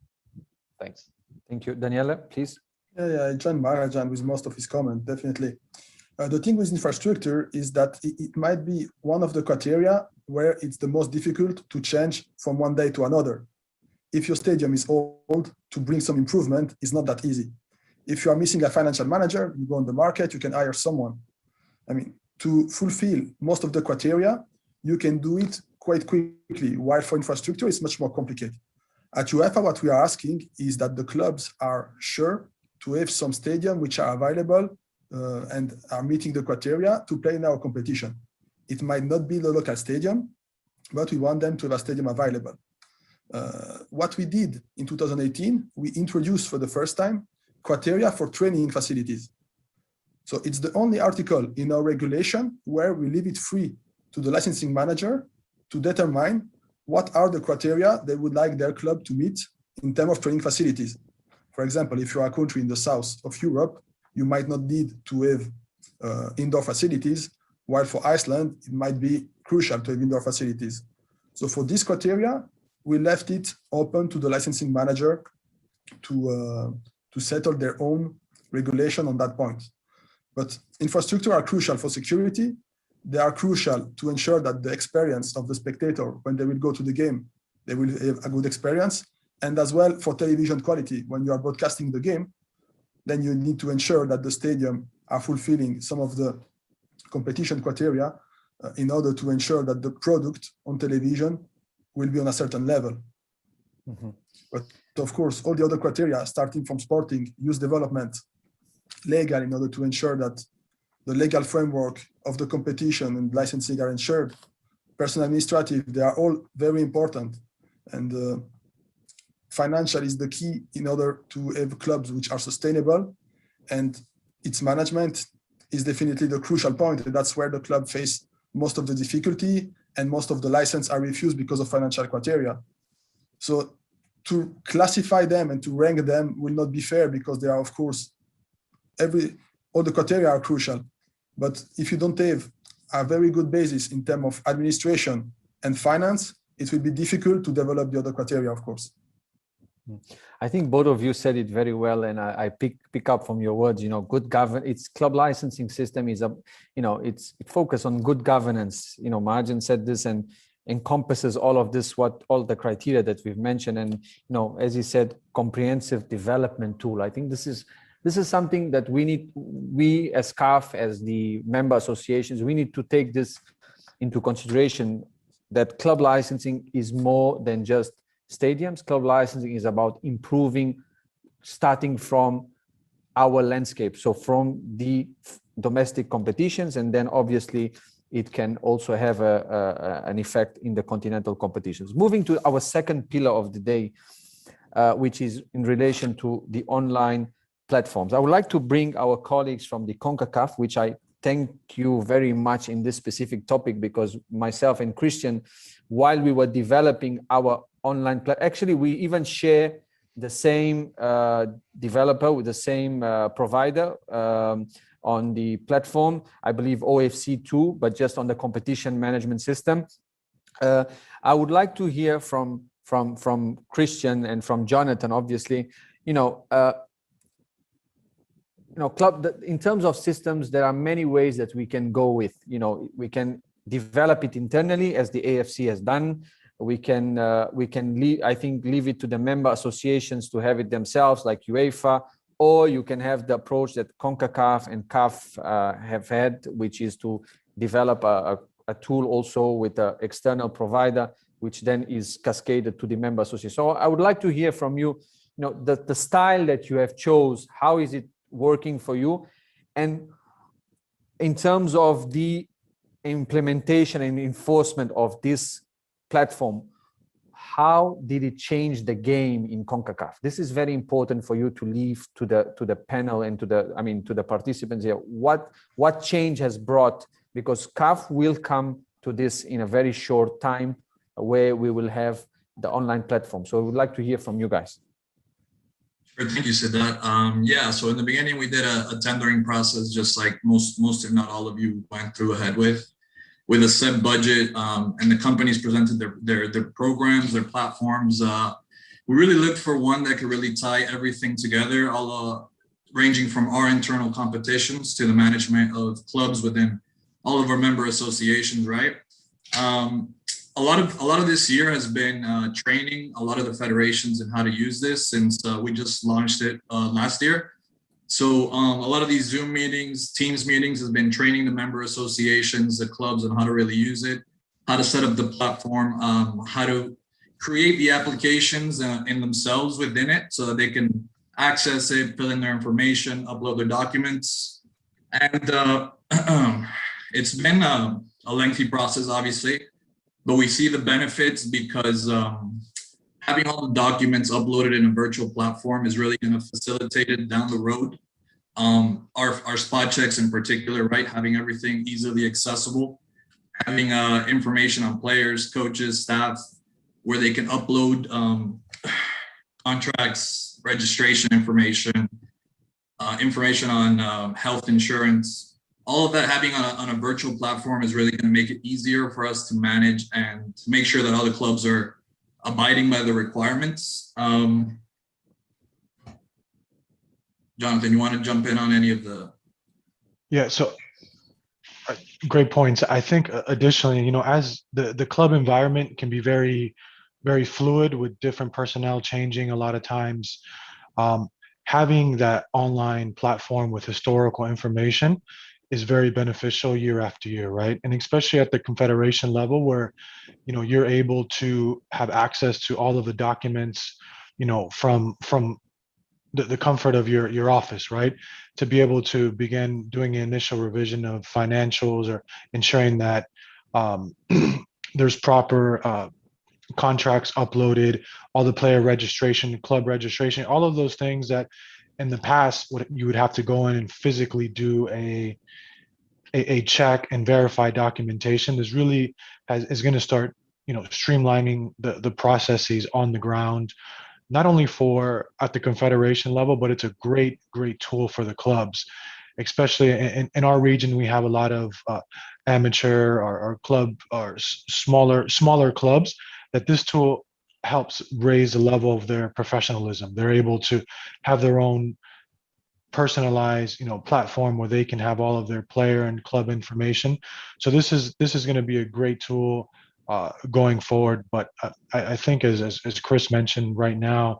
Thanks. Thank you. Daniela, please. Yeah, I join Mahajan with most of his comment, definitely. The thing with infrastructure is that it might be one of the criteria where it's the most difficult to change from one day to another. If your stadium is old, to bring some improvement is not that easy. If you are missing a financial manager, you go on the market, you can hire someone. I mean, to fulfill most of the criteria, you can do it quite quickly, while for infrastructure, it's much more complicated. At UEFA, what we are asking is that the clubs are sure to have some stadium which are available and are meeting the criteria to play in our competition. It might not be the local stadium, but we want them to have a stadium available. What we did in 2018, we introduced for the first time criteria for training facilities. So it's the only article in our regulation where we leave it free to the licensing manager to determine what are the criteria they would like their club to meet in terms of training facilities. For example, if you are a country in the south of Europe, you might not need to have indoor facilities, while for Iceland, it might be crucial to have indoor facilities. So for this criteria, we left it open to the licensing manager to settle their own regulation on that point. But infrastructure are crucial for security. They are crucial to ensure that the experience of the spectator, when they will go to the game, they will have a good experience. And as well for television quality, when you are broadcasting the game, then you need to ensure that the stadium are fulfilling some of the competition criteria in order to ensure that the product on television will be on a certain level. Mm-hmm. But of course, all the other criteria, starting from sporting, youth development, legal, in order to ensure that the legal framework of the competition and licensing are ensured, personal administrative, they are all very important. And financial is the key in order to have clubs which are sustainable, and its management is definitely the crucial point. And that's where the club face most of the difficulty, and most of the license are refused because of financial criteria. So to classify them and to rank them will not be fair, because they are, of course, all the criteria are crucial. But if you don't have a very good basis in terms of administration and finance, it will be difficult to develop the other criteria, of course. I think both of you said it very well, and I pick up from your words. Good its club licensing system is it focuses on good governance. Mahajan said this and encompasses all of this, all the criteria that we've mentioned, and as he said, comprehensive development tool. I think this is something that we as CAF, as the member associations, we need to take this into consideration, that club licensing is more than just stadiums. Club licensing is about improving, starting from our landscape, so from the domestic competitions, and then obviously it can also have an effect in the continental competitions. Moving to our second pillar of the day, which is in relation to the online platforms. I would like to bring our colleagues from the CONCACAF, which I thank you very much in this specific topic, because myself and Christian, while we were developing our online platform, actually we even share the same developer with the same provider on the platform. I believe OFC too, but just on the competition management system. I would like to hear from Christian and from Jonathan, obviously, club, in terms of systems, there are many ways that we can go with. We can develop it internally, as the AFC has done. we can leave, I think, leave it to the member associations to have it themselves, like UEFA, or you can have the approach that CONCACAF and CAF have had, which is to develop a tool also with an external provider, which then is cascaded to the member association. So I would like to hear from you, the style that you have chose, how is it working for you? And in terms of the implementation and enforcement of this platform, how did it change the game in CONCACAF? This is very important for you to leave to the panel and to the participants here. What change has brought, because CAF will come to this in a very short time, where we will have the online platform. So I would like to hear from you guys. Sure, thank you, Sidat. Yeah, so in the beginning we did a tendering process, just like most if not all of you went through ahead with a set budget, and the companies presented their programs, their platforms. We really looked for one that could really tie everything together, all ranging from our internal competitions to the management of clubs within all of our member associations, right? A lot of this year has been training a lot of the federations in how to use this, since we just launched it last year. So a lot of these Zoom meetings, Teams meetings has been training the member associations, the clubs on how to really use it, how to set up the platform, how to create the applications in themselves within it so that they can access it, fill in their information, upload their documents. And it's been a lengthy process, obviously, but we see the benefits because having all the documents uploaded in a virtual platform is really going to facilitate it down the road. Our spot checks in particular, right? Having everything easily accessible, having information on players, coaches, staff, where they can upload contracts, registration information, information on health insurance. All of that having on a virtual platform is really going to make it easier for us to manage and to make sure that all the clubs are abiding by the requirements. Jonathan, you want to jump in on any of the? Yeah, so great points. I think additionally, as the club environment can be very, very fluid with different personnel changing a lot of times, having that online platform with historical information is very beneficial year after year, right? And especially at the confederation level, where you're able to have access to all of the documents, from the comfort of your office, right? To be able to begin doing an initial revision of financials or ensuring that there's proper contracts uploaded, all the player registration, club registration, all of those things that in the past you would have to go in and physically do a check and verify documentation. This really is going to start streamlining the processes on the ground, not only for at the confederation level, but it's a great tool for the clubs, especially in our region. We have a lot of amateur or club or smaller clubs that this tool helps raise the level of their professionalism. They're able to have their own personalized platform where they can have all of their player and club information. So this is going to be a great tool going forward. But I think as Chris mentioned right now,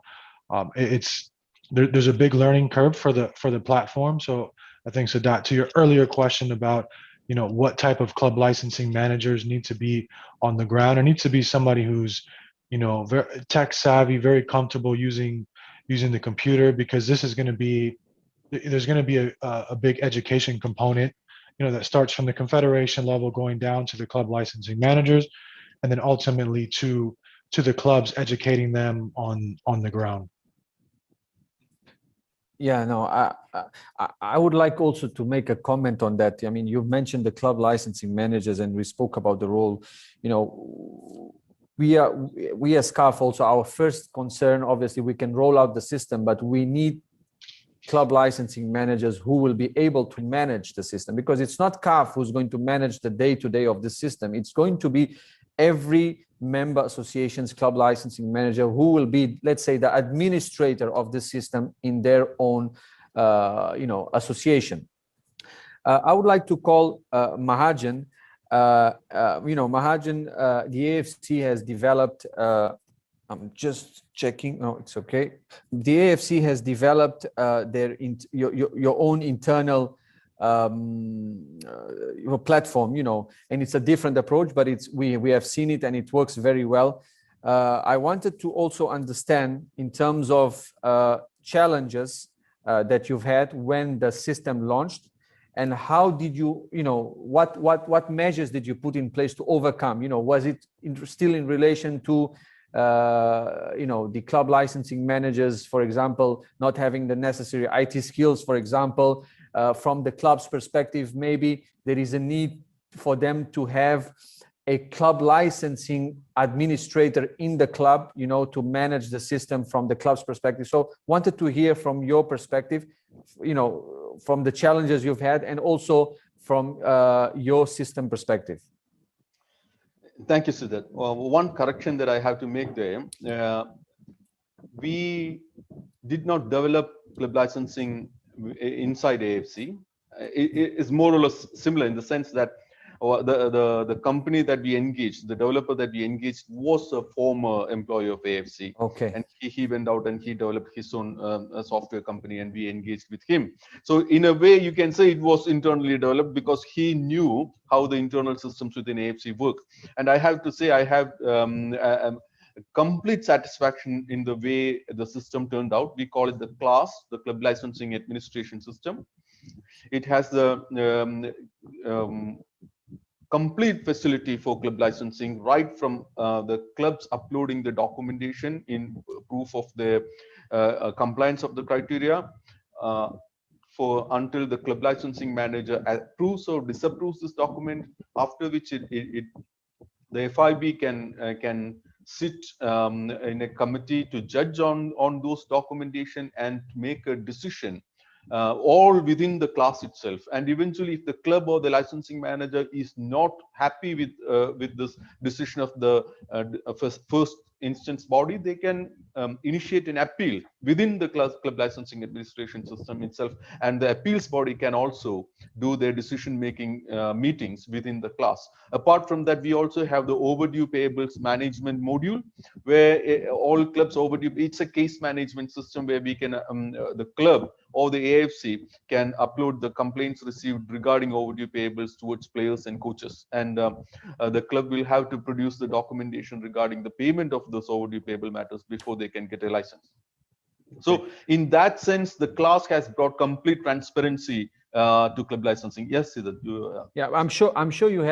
there's a big learning curve for the platform. So I think, Sadat, to your earlier question about what type of club licensing managers need to be on the ground, there needs to be somebody who's very tech savvy, very comfortable using the computer, because there's going to be a big education component that starts from the confederation level going down to the club licensing managers, and then ultimately to the clubs, educating them on the ground. Yeah, no, I would like also to make a comment on that. I mean, you've mentioned the club licensing managers, and we spoke about the role. We as CAF also, our first concern, obviously, we can roll out the system, but we need club licensing managers who will be able to manage the system, because it's not CAF who's going to manage the day-to-day of the system. It's going to be every member association's club licensing manager who will be, let's say, the administrator of the system in their own, association. I would like to call Mahajan. Mahajan, the AFC has developed, I'm just checking, no, it's okay. The AFC has developed your own internal platform, and it's a different approach, but we have seen it and it works very well. I wanted to also understand in terms of challenges that you've had when the system launched, and how did you, what measures did you put in place to overcome? Was it still in relation to the club licensing managers, for example, not having the necessary IT skills, for example, from the club's perspective, maybe there is a need for them to have a club licensing administrator in the club, to manage the system from the club's perspective. So wanted to hear from your perspective, from the challenges you've had and also from your system perspective. Thank you, Siddharth. Well, one correction that I have to make there, we did not develop club licensing inside AFC. It is more or less similar in the sense that the company that we engaged, the developer that we engaged, was a former employee of AFC. Okay. And he went out and he developed his own software company, and we engaged with him. So in a way, you can say it was internally developed because he knew how the internal systems within AFC work. And I have to say, I have complete satisfaction in the way the system turned out. We call it the CLAS, the Club Licensing Administration System. It has the complete facility for club licensing, right from the clubs uploading the documentation in proof of their compliance of the criteria, until the club licensing manager approves or disapproves this document, after which the FIB can sit in a committee to judge on those documentation and make a decision, all within the class itself. And eventually, if the club or the licensing manager is not happy with this decision of the first instance body, they can initiate an appeal within the club licensing administration system itself, and the appeals body can also do their decision-making meetings within the class. Apart from that, we also have the overdue payables management module, where all clubs overdue, it's a case management system where we can, the club or the AFC can upload the complaints received regarding overdue payables towards players and coaches, and the club will have to produce the documentation regarding the payment of those overdue payable matters before they can get a license. So in that sense, the class has brought complete transparency to club licensing. Yes, Siddharth. Yeah, I'm sure you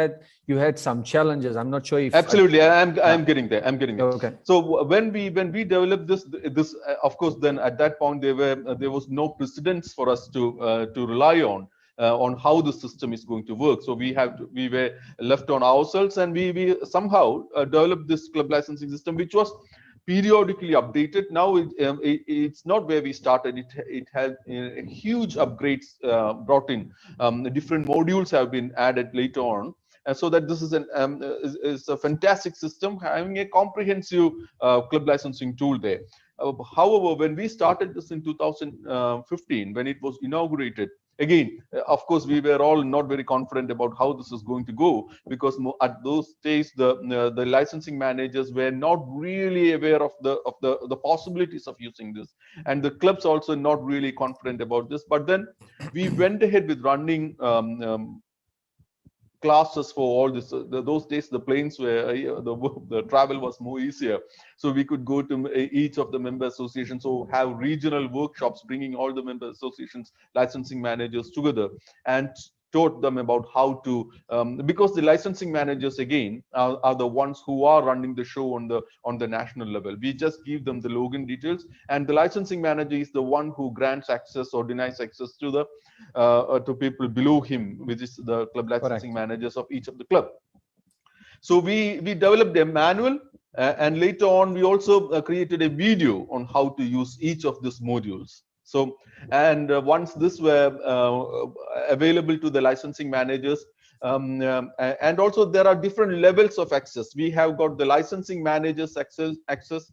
had some challenges. I'm not sure if absolutely. I'm getting there. Okay. So when we developed this of course, then at that point there was no precedence for us to rely on how the system is going to work. So we were left on ourselves, and we somehow developed this club licensing system, which was periodically updated. Now it's not where we started. It had huge upgrades brought in. The different modules have been added later on, so that this is a fantastic system, having a comprehensive club licensing tool there. However, when we started this in 2015, when it was inaugurated, again, of course, we were all not very confident about how this is going to go, because at those days the licensing managers were not really aware of the possibilities of using this, and the clubs also not really confident about this. But then we went ahead with running classes for all this. Those days the planes were the travel was more easier, so we could go to each of the member associations, so have regional workshops bringing all the member associations licensing managers together and taught them about how to because the licensing managers again are the ones who are running the show on the national level. We just give them the login details, and the licensing manager is the one who grants access or denies access to the to people below him, which is the club licensing managers of each of the club. So we developed a manual, and later on we also created a video on how to use each of these modules. So, and once this were available to the licensing managers, and also there are different levels of access. We have got the licensing managers access,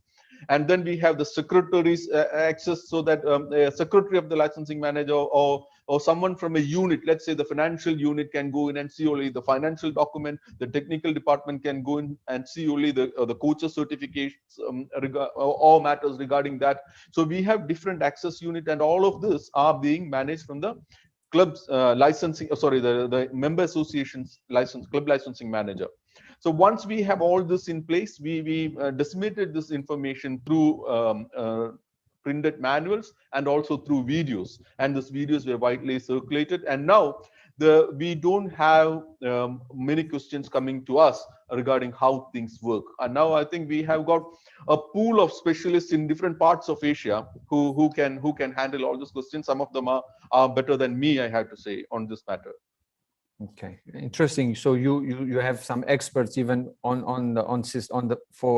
and then we have the secretaries access, so that a secretary of the licensing manager or or someone from a unit, let's say the financial unit, can go in and see only the financial document. The technical department can go in and see only the coaches certificates or matters regarding that. So we have different access unit, and all of this are being managed from the club's licensing, the member association's club licensing manager. So once we have all this in place, we disseminated this information through printed manuals and also through videos, and these videos were widely circulated. And now we don't have many questions coming to us regarding how things work. And now I think we have got a pool of specialists in different parts of Asia who can handle all these questions. Some of them are better than me, I have to say, on this matter. Okay, interesting. So you have some experts even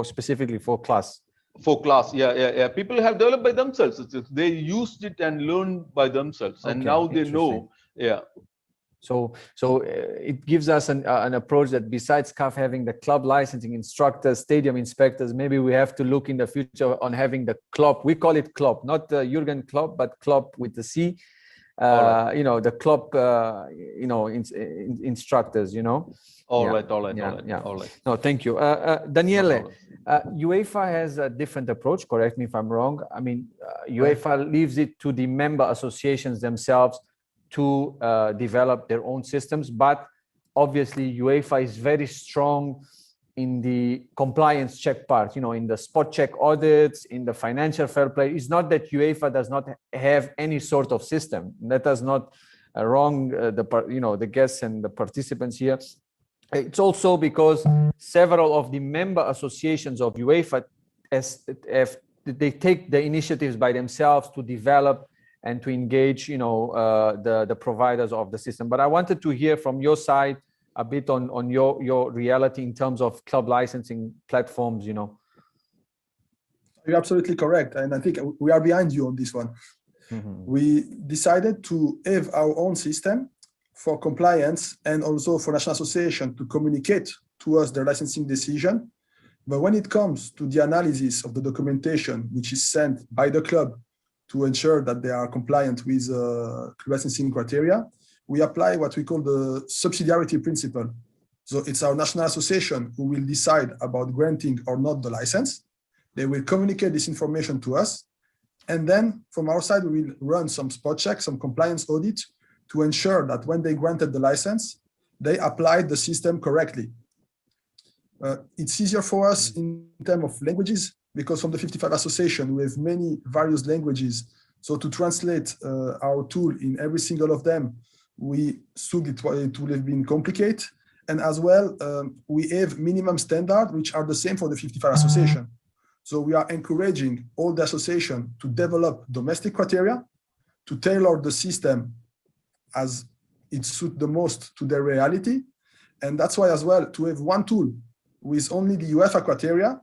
specifically for class. For class, yeah. People have developed by themselves. They used it and learned by themselves, and now they know. Yeah. So it gives us an approach that besides CAF having the club licensing instructors, stadium inspectors, maybe we have to look in the future on having the club. We call it club, not Jurgen Klopp, but club with the C. The club, instructors, All right. No, thank you. Daniele, UEFA has a different approach, correct me if I'm wrong. I mean, UEFA leaves it to the member associations themselves to develop their own systems, but obviously UEFA is very strong in the compliance check part, in the spot check audits, in the financial fair play. It's not that UEFA does not have any sort of system. Let us not wrong the guests and the participants here. It's also because several of the member associations of UEFA, they take the initiatives by themselves to develop and to engage, the providers of the system. But I wanted to hear from your side a bit on your reality in terms of club licensing platforms. You're absolutely correct, and I think we are behind you on this one. Mm-hmm. We decided to have our own system for compliance and also for national association to communicate to us their licensing decision. But when it comes to the analysis of the documentation, which is sent by the club to ensure that they are compliant with licensing criteria, we apply what we call the subsidiarity principle. So it's our national association who will decide about granting or not the license. They will communicate this information to us. And then from our side, we will run some spot checks, some compliance audit to ensure that when they granted the license, they applied the system correctly. It's easier for us in terms of languages because from the 55 association, we have many various languages. So to translate our tool in every single of them, we thought it would have been complicated. And as well, we have minimum standards, which are the same for the 55 association. So we are encouraging all the association to develop domestic criteria, to tailor the system as it suits the most to their reality. And that's why as well, to have one tool with only the UEFA criteria,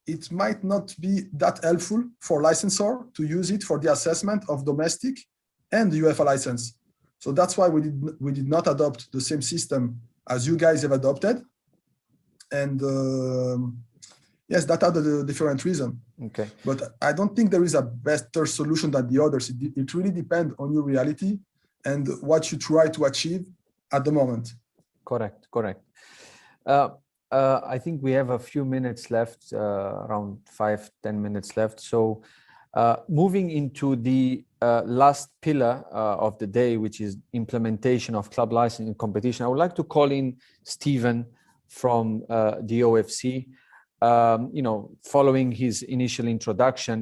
it might not be that helpful for licensor to use it for the assessment of domestic and the UEFA license. So that's why we did not adopt the same system as you guys have adopted. And yes, that are the different reasons. Okay. But I don't think there is a better solution than the others. It really depends on your reality and what you try to achieve at the moment. Correct. I think we have a few minutes left, around 5-10 minutes left. So moving into the last pillar of the day, which is implementation of club licensing competition, I would like to call in Stephen from the OFC. Following his initial introduction,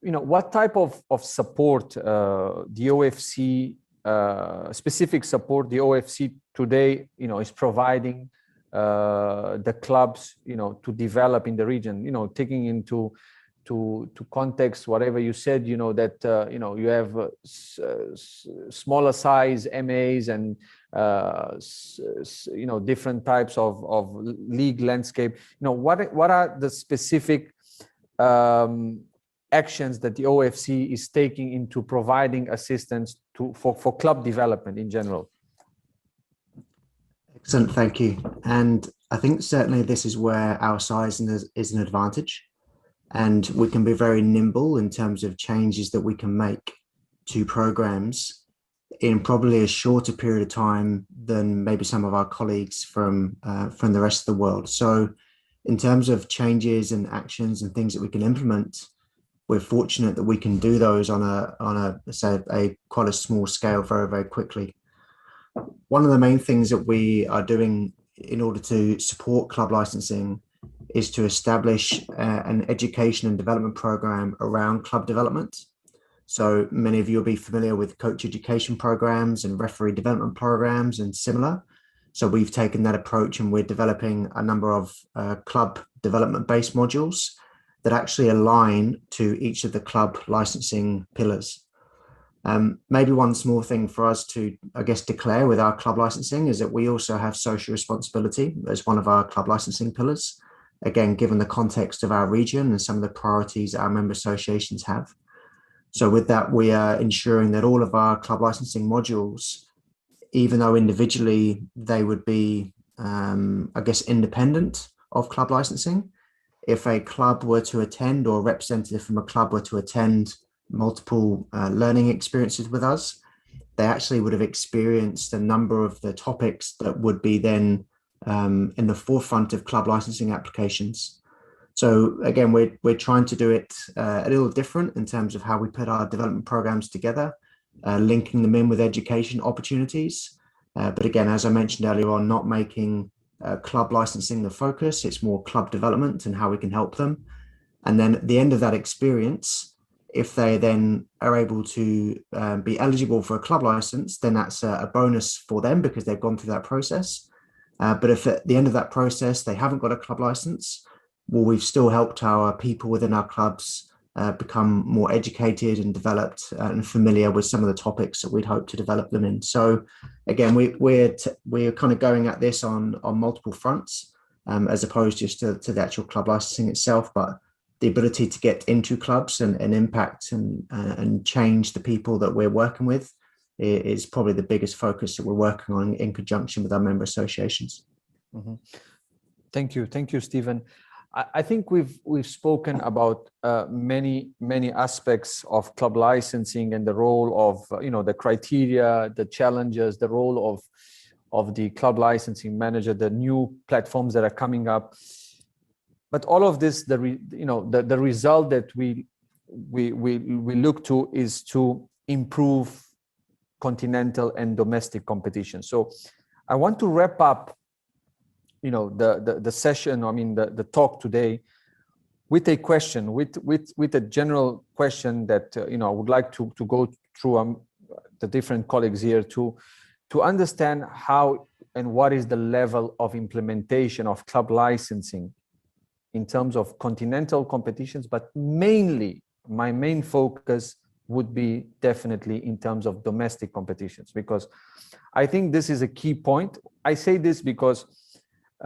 what type of support the OFC, specific support the OFC today, is providing the clubs, to develop in the region, taking into context whatever you said, that you have smaller size MAs and different types of league landscape. What are the specific actions that the OFC is taking into providing assistance for club development in general? Excellent, thank you. And I think certainly this is where our size is an advantage, and we can be very nimble in terms of changes that we can make to programs in probably a shorter period of time than maybe some of our colleagues from the rest of the world. So in terms of changes and actions and things that we can implement, we're fortunate that we can do those on a say a quite a small scale very, very quickly. One of the main things that we are doing in order to support club licensing is to establish an education and development program around club development. So many of you will be familiar with coach education programs and referee development programs and similar. So we've taken that approach and we're developing a number of club development-based modules that actually align to each of the club licensing pillars. Maybe one small thing for us to, I guess, declare with our club licensing is that we also have social responsibility as one of our club licensing pillars. Again, given the context of our region and some of the priorities our member associations have. So with that, we are ensuring that all of our club licensing modules, even though individually they would be, I guess, independent of club licensing, if a club were to attend or a representative from a club were to attend multiple learning experiences with us, they actually would have experienced a number of the topics that would be then in the forefront of club licensing applications. So again, we're trying to do it a little different in terms of how we put our development programs together, linking them in with education opportunities. But again, as I mentioned earlier on, not making club licensing the focus, it's more club development and how we can help them. And then at the end of that experience, if they then are able to be eligible for a club license, then that's a bonus for them because they've gone through that process. But if at the end of that process, they haven't got a club license, well, we've still helped our people within our clubs become more educated and developed and familiar with some of the topics that we'd hope to develop them in. So again, we're kind of going at this on multiple fronts as opposed just to the actual club licensing itself, but the ability to get into clubs and impact and change the people that we're working with is probably the biggest focus that we're working on in conjunction with our member associations. Mm-hmm. Thank you, Stephen. I think we've spoken about many aspects of club licensing and the role of the criteria, the challenges, the role of the club licensing manager, the new platforms that are coming up. But all of this, the result that we look to is to improve continental and domestic competition. So I want to wrap up the session, the talk today with a question, with a general question that I would like to go through the different colleagues here to understand how and what is the level of implementation of club licensing in terms of continental competitions, but mainly my main focus would be definitely in terms of domestic competitions, because I think this is a key point. I say this because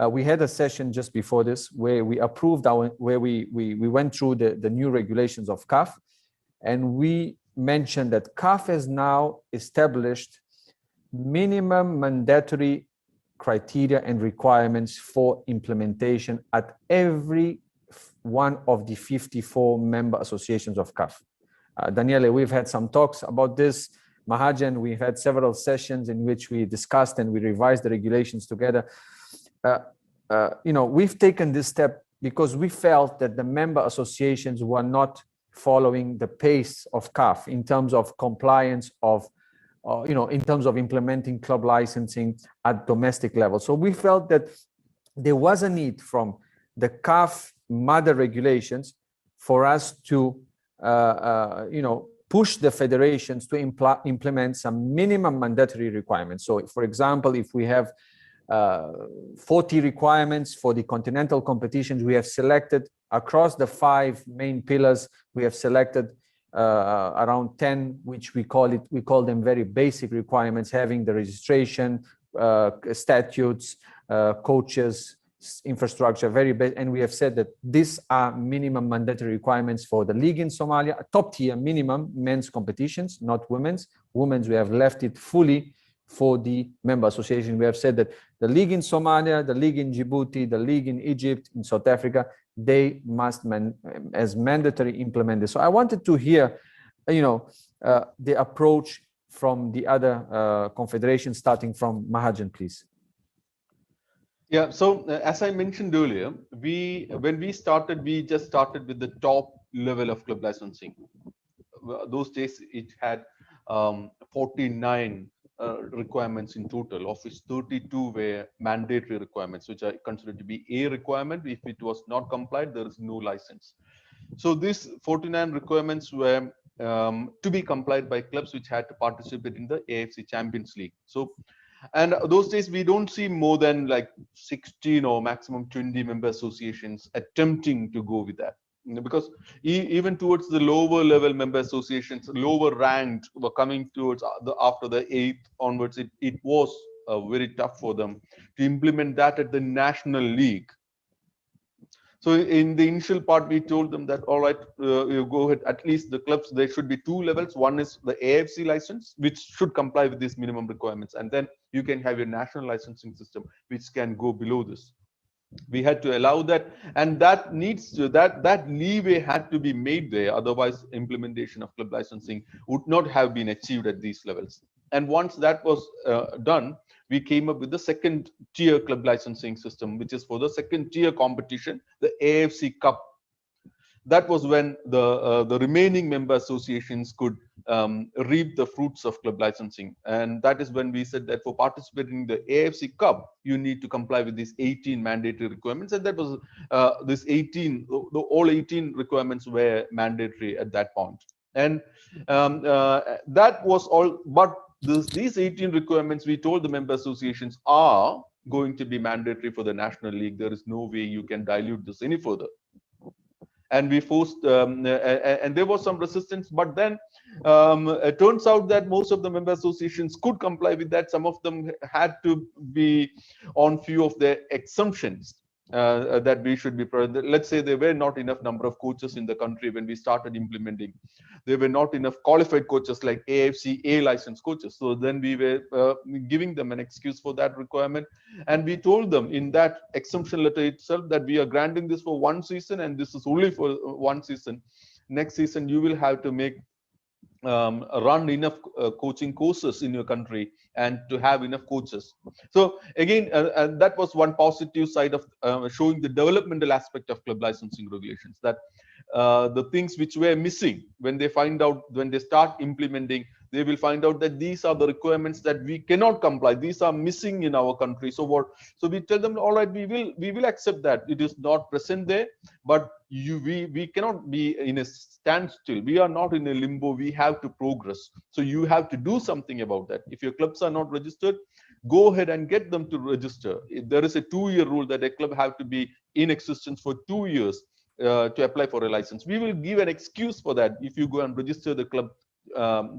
we had a session just before this where we approved where we went through the new regulations of CAF, and we mentioned that CAF has now established minimum mandatory criteria and requirements for implementation at every one of the 54 member associations of CAF. Daniele, we've had some talks about this. Mahajan, we've had several sessions in which we discussed and we revised the regulations together. We've taken this step because we felt that the member associations were not following the pace of CAF in terms of compliance in terms of implementing club licensing at domestic level. So we felt that there was a need from the CAF mother regulations for us to, push the federations to implement some minimum mandatory requirements. So, for example, if we have 40 requirements for the continental competitions, we have selected across the 5 main pillars, we have selected around 10, which we call them very basic requirements, having the registration, statutes, coaches, infrastructure, very basic. And we have said that these are minimum mandatory requirements for the league in Somalia, top tier minimum men's competitions, not women's. Women's, we have left it fully for the member association. We have said that the league in Somalia, the league in Djibouti, the league in Egypt, in South Africa, they must as mandatory implement this. So I wanted to hear, the approach from the other confederations, starting from Mahajan, please. Yeah, so as I mentioned earlier, when we started, we just started with the top level of club licensing. Those days it had 49 requirements in total, of which 32 were mandatory requirements, which are considered to be a requirement. If it was not complied, there is no license. So these 49 requirements were to be complied by clubs which had to participate in the AFC Champions League. So, and those days we don't see more than like 16 or maximum 20 member associations attempting to go with that. Because even towards the lower level member associations, lower ranked, were coming towards after the 8th onwards, it was very tough for them to implement that at the national league. So in the initial part, we told them that, all right, you go ahead, at least the clubs, there should be 2 levels. One is the AFC license, which should comply with these minimum requirements. And then you can have your national licensing system, which can go below this. We had to allow that, and that needs to, that leeway had to be made there. Otherwise, implementation of club licensing would not have been achieved at these levels. And once that was done, we came up with the second tier club licensing system, which is for the second tier competition, the AFC Cup. That was when the remaining member associations could reap the fruits of club licensing. And that is when we said that for participating in the AFC Cup, you need to comply with these 18 mandatory requirements. And that was this 18, all 18 requirements were mandatory at that point. And that was all, but these 18 requirements, we told the member associations, are going to be mandatory for the National League. There is no way you can dilute this any further. And we forced, and there was some resistance, but then it turns out that most of the member associations could comply with that. Some of them had to be on few of their exemptions that we should be. Let's say there were not enough number of coaches in the country when we started implementing. There were not enough qualified coaches like AFC A licensed coaches. So then we were giving them an excuse for that requirement. And we told them in that exemption letter itself that we are granting this for 1 season, and this is only for 1 season. Next season, you will have to make run enough coaching courses in your country and to have enough coaches. So again, that was one positive side of showing the developmental aspect of club licensing regulations, that the things which were missing, when they find out, when they start implementing, they will find out that these are the requirements that we cannot comply. These are missing in our country. So what? So we tell them, all right, we will accept that it is not present there, but we cannot be in a standstill. We are not in a limbo. We have to progress. So you have to do something about that. If your clubs are not registered, go ahead and get them to register. There is a 2-year rule that a club have to be in existence for 2 years to apply for a license. We will give an excuse for that if you go and register the club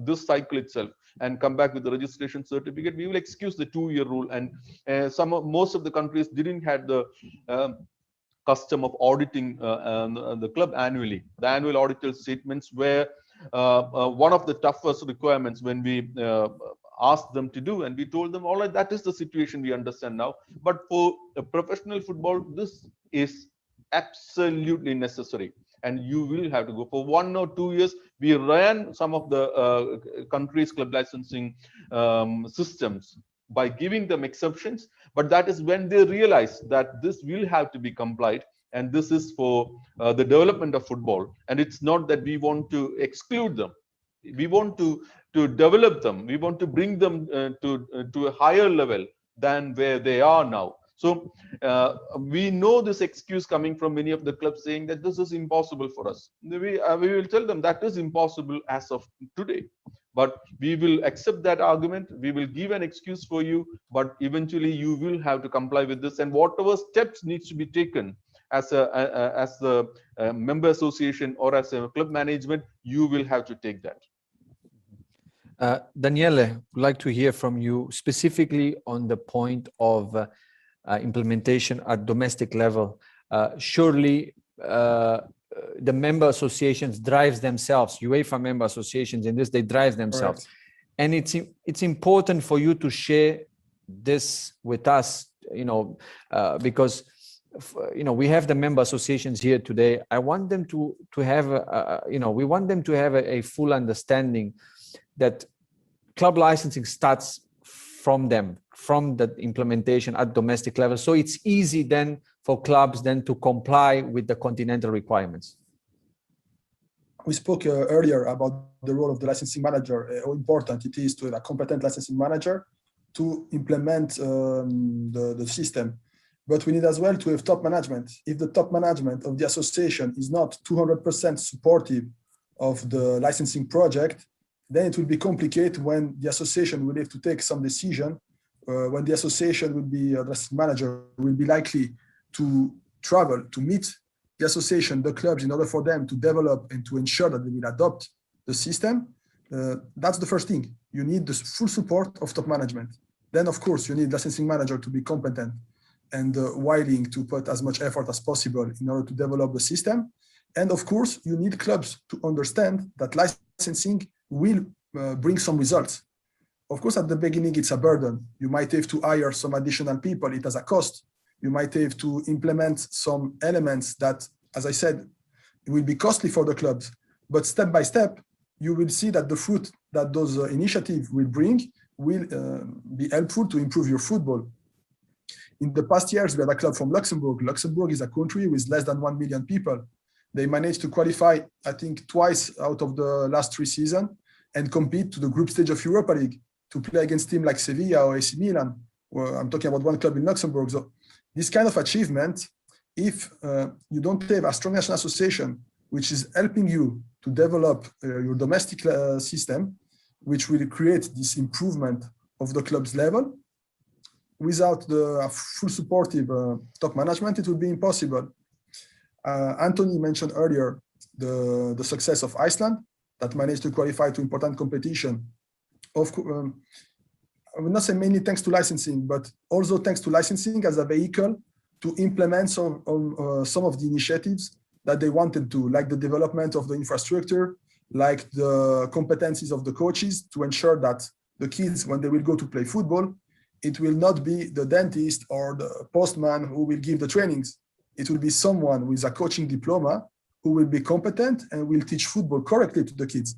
this cycle itself and come back with the registration certificate. We will excuse the 2-year rule, and most of the countries didn't have the custom of auditing the club annually. The annual auditor statements were one of the toughest requirements when we asked them to do, and we told them, all right, that is the situation, we understand now, but for professional football, this is absolutely necessary, and you will have to go. For 1 or 2 years, we ran some of the countries' club licensing systems by giving them exceptions, but that is when they realized that this will have to be complied, and this is for the development of football. And it's not that we want to exclude them. We want to develop them. We want to bring them to a higher level than where they are now. So we know this excuse coming from many of the clubs saying that this is impossible for us. We will tell them that is impossible as of today. But we will accept that argument. We will give an excuse for you, but eventually you will have to comply with this. And whatever steps needs to be taken as the member association or as a club management, you will have to take that. Daniele, would like to hear from you specifically on the point of implementation at domestic level. Surely the member associations drives themselves, UEFA member associations in this, they drive themselves. Correct. And it's important for you to share this with us, because we have the member associations here today. I want them to have we want them to have a full understanding that club licensing starts from them, from the implementation at domestic level. So it's easy then for clubs then to comply with the continental requirements. We spoke earlier about the role of the licensing manager, how important it is to have a competent licensing manager to implement the system. But we need as well to have top management. If the top management of the association is not 200% supportive of the licensing project, then it will be complicated when the association will have to take some decision, when the association will be, the licensing manager will be likely to travel to meet the association, the clubs, in order for them to develop and to ensure that they will adopt the system. That's the first thing. You need the full support of top management. Then, of course, you need licensing manager to be competent and willing to put as much effort as possible in order to develop the system. And of course, you need clubs to understand that licensing will bring some results. Of course, at the beginning, it's a burden. You might have to hire some additional people. It has a cost. You might have to implement some elements that, as I said, will be costly for the clubs. But step by step, you will see that the fruit that those initiatives will bring will be helpful to improve your football. In the past years, we had a club from Luxembourg. Luxembourg is a country with less than 1 million people. They managed to qualify, I think, twice out of the last 3 seasons and compete to the group stage of Europa League to play against teams like Sevilla or AC Milan. Well, I'm talking about one club in Luxembourg. So this kind of achievement, if you don't have a strong national association, which is helping you to develop your domestic system, which will create this improvement of the club's level, without the full supportive top management, it will be impossible. Anthony mentioned earlier the success of Iceland that managed to qualify to important competition. I would not say mainly thanks to licensing, but also thanks to licensing as a vehicle to implement some of the initiatives that they wanted to, like the development of the infrastructure, like the competencies of the coaches to ensure that the kids, when they will go to play football, it will not be the dentist or the postman who will give the trainings. It will be someone with a coaching diploma who will be competent and will teach football correctly to the kids.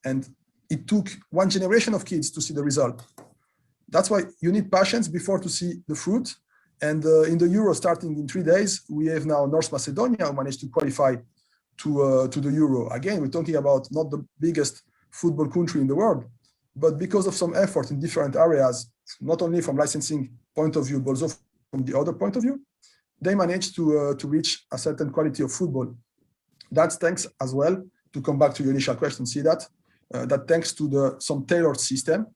And it took 1 generation of kids to see the result. That's why you need patience before to see the fruit. And in the Euro starting in 3 days, we have now North Macedonia who managed to qualify to the Euro. Again, we're talking about not the biggest football country in the world, but because of some effort in different areas, not only from licensing point of view, but also from the other point of view, they managed to reach a certain quality of football. That's thanks as well, to come back to your initial question, see that thanks to some tailored system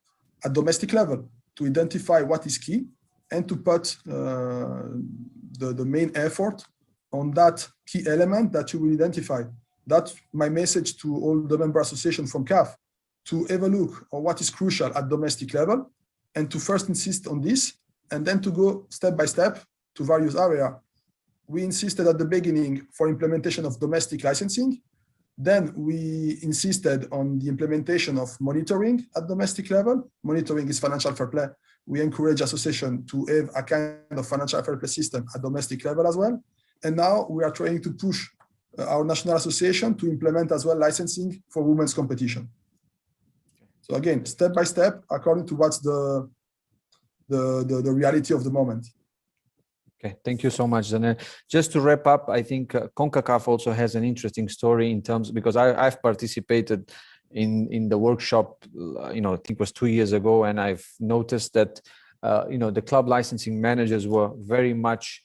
at domestic level to identify what is key and to put the main effort on that key element that you will identify. That's my message to all the member associations from CAF, to have a look on what is crucial at domestic level and to first insist on this and then to go step by step to various areas. We insisted at the beginning for implementation of domestic licensing. Then we insisted on the implementation of monitoring at domestic level. Monitoring is financial fair play. We encourage association to have a kind of financial fair play system at domestic level as well. And now we are trying to push our national association to implement as well licensing for women's competition. So again, step by step, according to what's the reality of the moment. Okay, thank you so much, Daniel. Just to wrap up, I think CONCACAF also has an interesting story in terms, because I've participated in the workshop, I think it was 2 years ago, and I've noticed that, the club licensing managers were very much,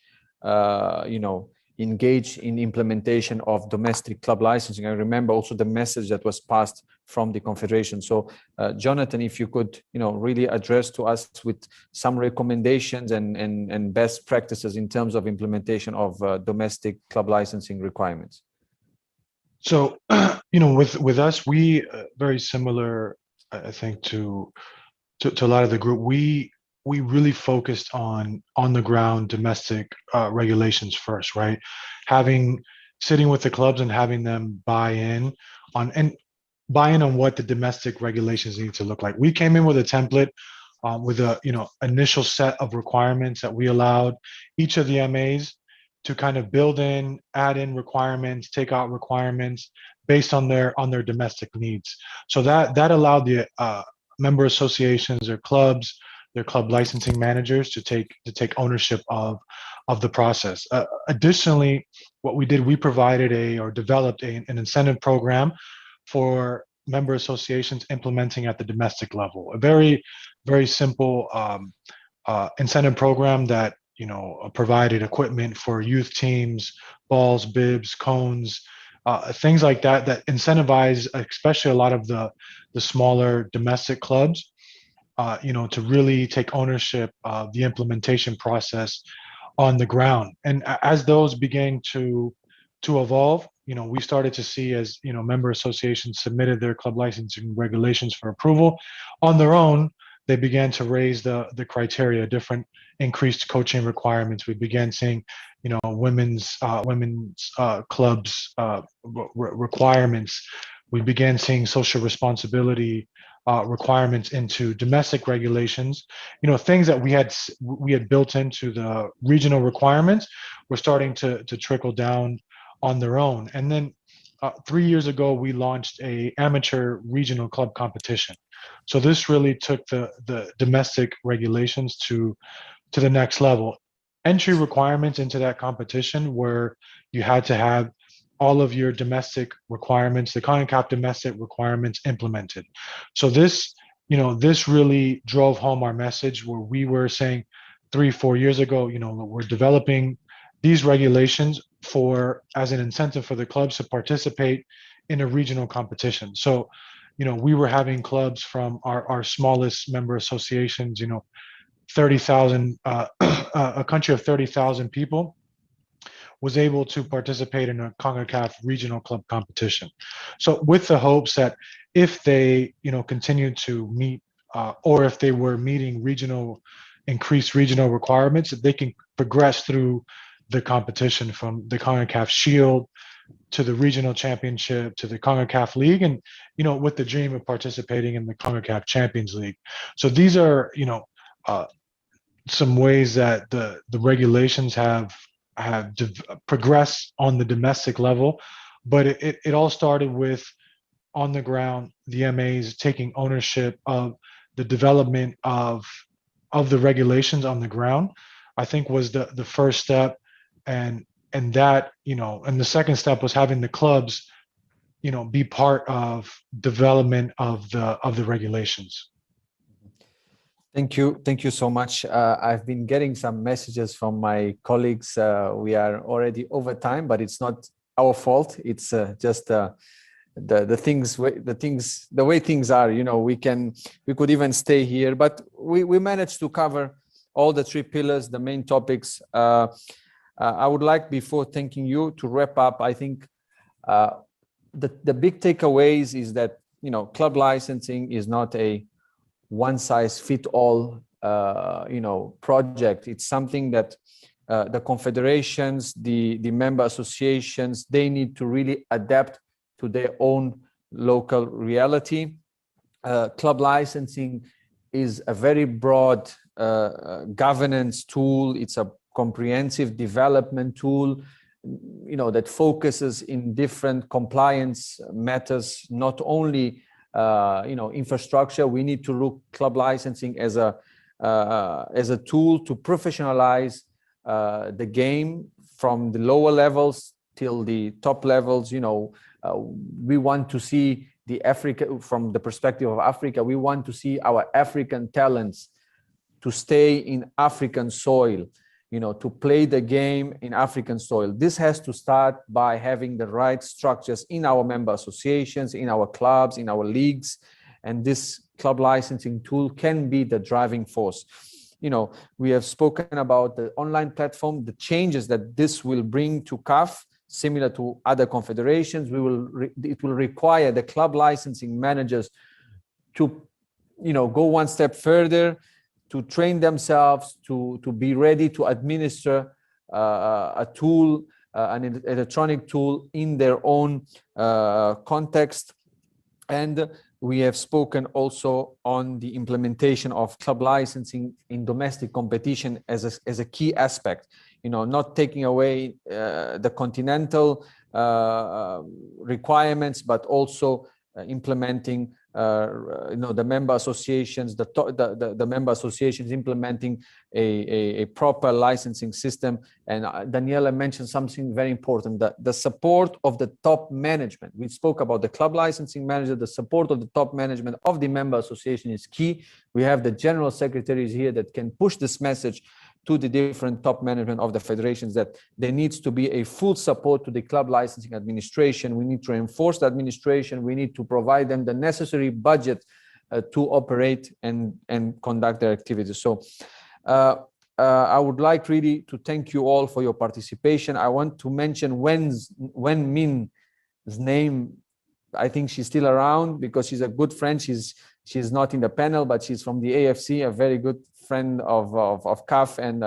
engaged in implementation of domestic club licensing. I remember also the message that was passed from the Confederation. So, Jonathan, if you could, really address to us with some recommendations and best practices in terms of implementation of domestic club licensing requirements. So, with us, we very similar, I think, to a lot of the group. We really focused on the ground domestic regulations first, right? Sitting with the clubs and having them buy in on what the domestic regulations need to look like. We came in with a template with a initial set of requirements that we allowed each of the MAs to kind of build in, add in requirements, take out requirements based on their domestic needs. So that allowed member associations or clubs, their club licensing managers to take ownership of the process. Additionally, what we did, we provided or developed an incentive program for member associations implementing at the domestic level. A very, very simple incentive program that provided equipment for youth teams, balls, bibs, cones, things like that incentivize, especially a lot of the smaller domestic clubs, to really take ownership of the implementation process on the ground. And as those began to evolve, we started to see, as member associations submitted their club licensing regulations for approval on their own, they began to raise the criteria, different increased coaching requirements. We began seeing, women's clubs requirements. We began seeing social responsibility requirements into domestic regulations. Things that we had built into the regional requirements were starting to trickle down on their own. And then 3 years ago, we launched a amateur regional club competition. So this really took the domestic regulations to the next level. Entry requirements into that competition where you had to have all of your domestic requirements, the CONCACAF domestic requirements implemented. So this really drove home our message, where we were saying 3-4 years ago, we're developing these regulations as an incentive for the clubs to participate in a regional competition. So, we were having clubs from our smallest member associations, 30,000, a country of 30,000 people, was able to participate in a CONCACAF regional club competition. So with the hopes that if they, continued to meet, or if they were meeting increased regional requirements, that they can progress through the competition from the CONCACAF Shield to the regional championship to the CONCACAF League, and with the dream of participating in the CONCACAF Champions League. So these are some ways that the regulations have progressed on the domestic level, but it all started with, on the ground, the MAs taking ownership of the development of the regulations on the ground. I think was the first step, and that, and the second step was having the clubs, be part of development of the regulations. Thank you so much. I've been getting some messages from my colleagues. We are already over time, but it's not our fault. It's just the way things are. We could even stay here, but we managed to cover all the 3 pillars, the main topics. I would like, before thanking you, to wrap up. I think the big takeaways is that club licensing is not a one-size-fits-all project. It's something that the confederations, the member associations, they need to really adapt to their own local reality. Club licensing is a very broad governance tool. It's a comprehensive development tool, that focuses in different compliance matters, not only infrastructure. We need to look club licensing as a tool to professionalize the game from the lower levels till the top levels. We want to see from the perspective of Africa, we want to see our African talents to stay in African soil, to play the game in African soil. This has to start by having the right structures in our member associations, in our clubs, in our leagues. And this club licensing tool can be the driving force. We have spoken about the online platform, the changes that this will bring to CAF, similar to other confederations. It will require the club licensing managers to, go one step further, to train themselves, to be ready to administer a tool, an electronic tool in their own context. And we have spoken also on the implementation of club licensing in domestic competition as a key aspect, not taking away the continental requirements, but also implementing the member associations, the member associations implementing a proper licensing system. And Daniela mentioned something very important, the support of the top management. We spoke about the club licensing manager. The support of the top management of the member association is key. We have the general secretaries here that can push this message to the different top management of the federations, that there needs to be a full support to the club licensing administration. We need to reinforce the administration. We need to provide them the necessary budget to operate and conduct their activities. So I would like really to thank you all for your participation. I want to mention Wen Min's name. I think she's still around because she's a good friend. She's not in the panel, but she's from the AFC, a very good friend of CAF. And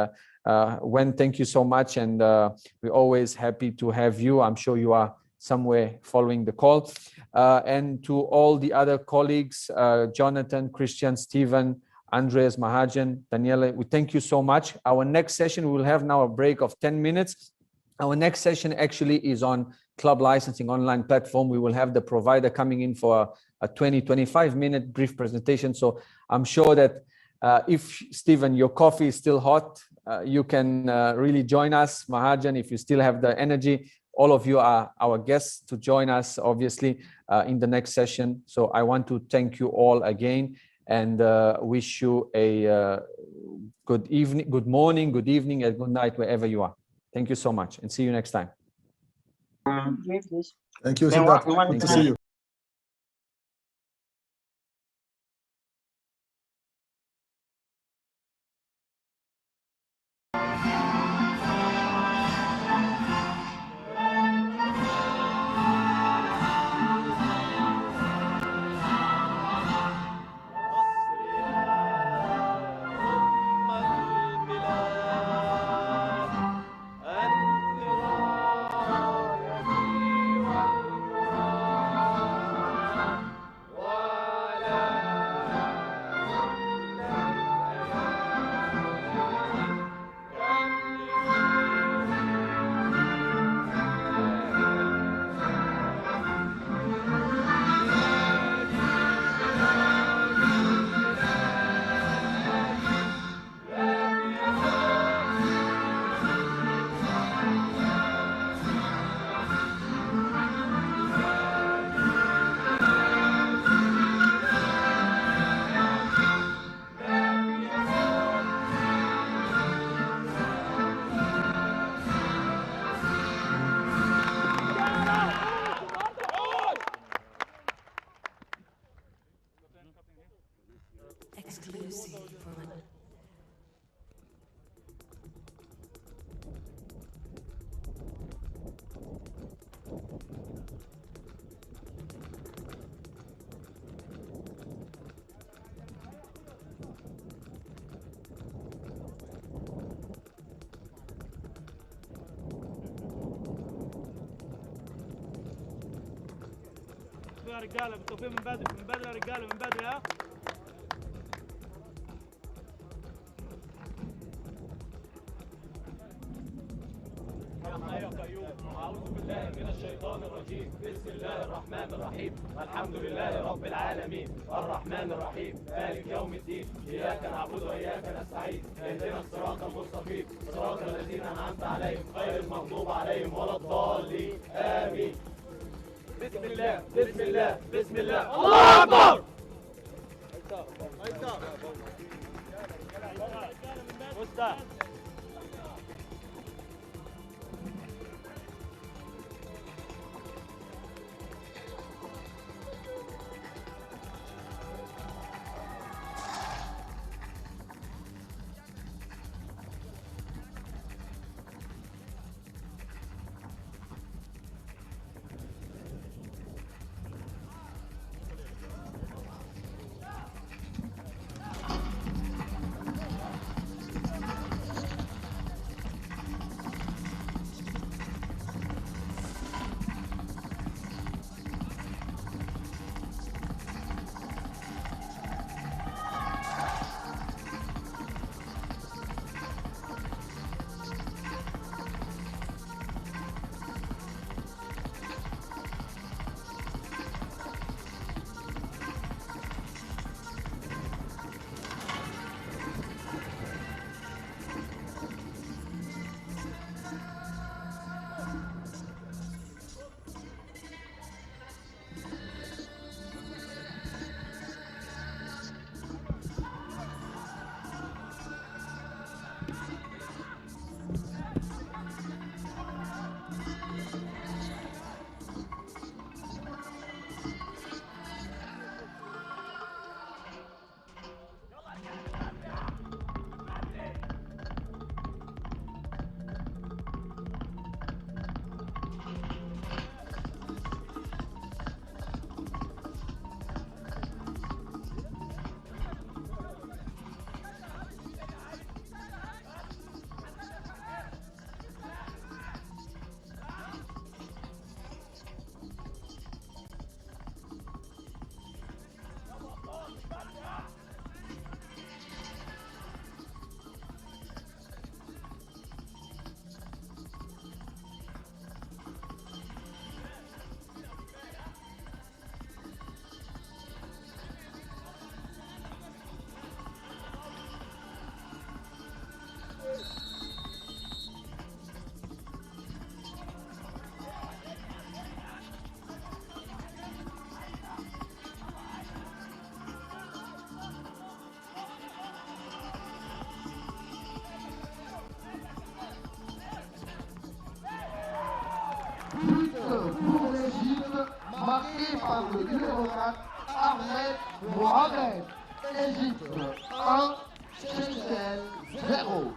Wen, thank you so much. And we're always happy to have you. I'm sure you are somewhere following the call. And to all the other colleagues, Jonathan, Christian, Stephen, Andres, Mahajan, Daniela, we thank you so much. Our next session, we will have now a break of 10 minutes. Our next session actually is on club licensing online platform. We will have the provider coming in for a 20-25 minute brief presentation. So I'm sure that if, Stephen, your coffee is still hot, you can really join us. Mahajan, if you still have the energy, all of you are our guests to join us, obviously, in the next session. So I want to thank you all again and wish you a good evening, good morning, good evening, and good night, wherever you are. Thank you so much, and see you next time. Thank you, Siddharth. Good to see you. يا رجاله بالتوفيق من بدري يا رجاله من بدري ها. يا قيوم اعوذ بالله من الشيطان الرجيم بسم الله الرحمن الرحيم الحمد لله رب العالمين الرحمن الرحيم مالك يوم الدين اياك نعبد واياك نستعين اهدنا الصراط المستقيم صراط الذين انعمت عليهم غير المغضوب عليهم ولا الضالين امين. بسم الله بسم الله بسم الله الله اكبر. مستعد. marqué par le numéro 4, Ahmed Mohamed. Égypte 1, Seychelles 0.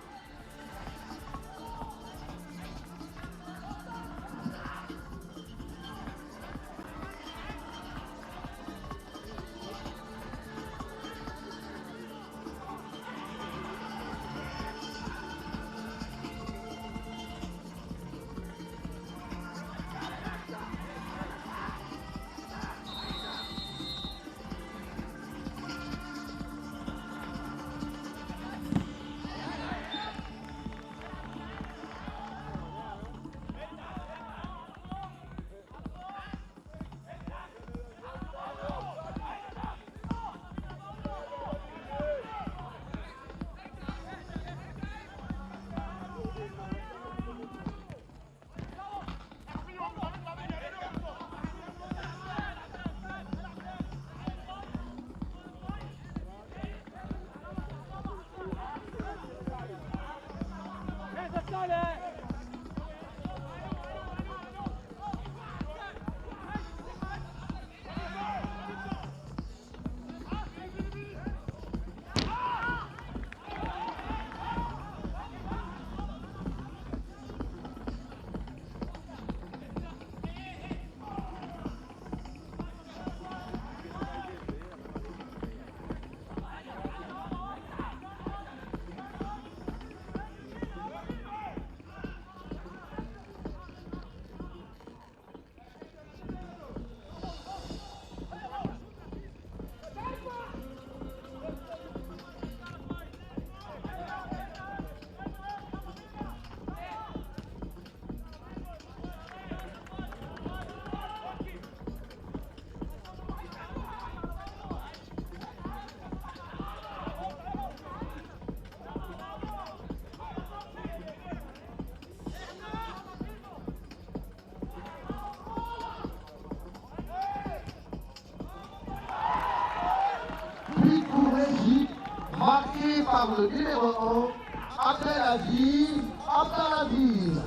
Marqué par le numéro 1, Abdelaziz Abdelaziz.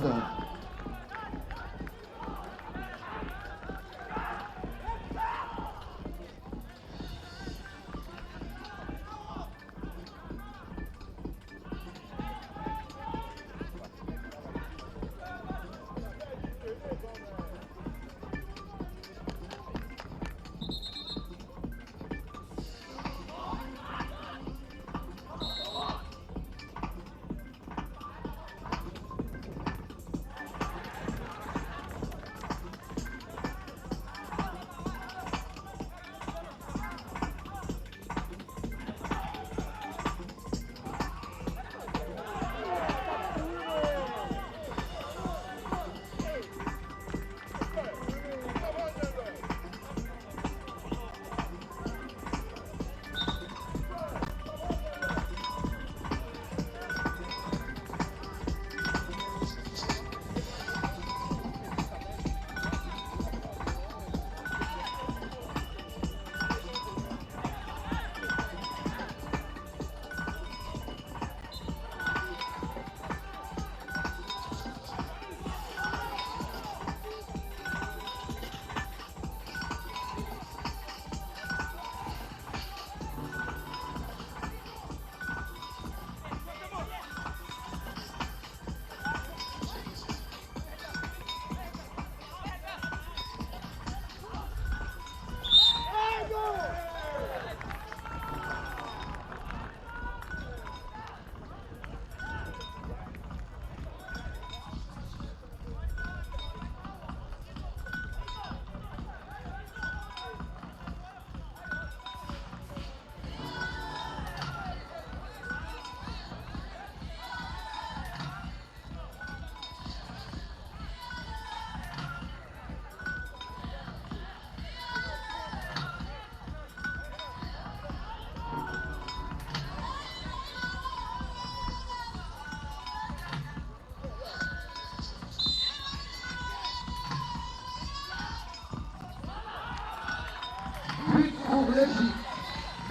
Belgique,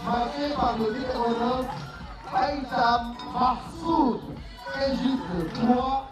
marqué par le numéro 9, Haïtam Marsoud, Égypte 3,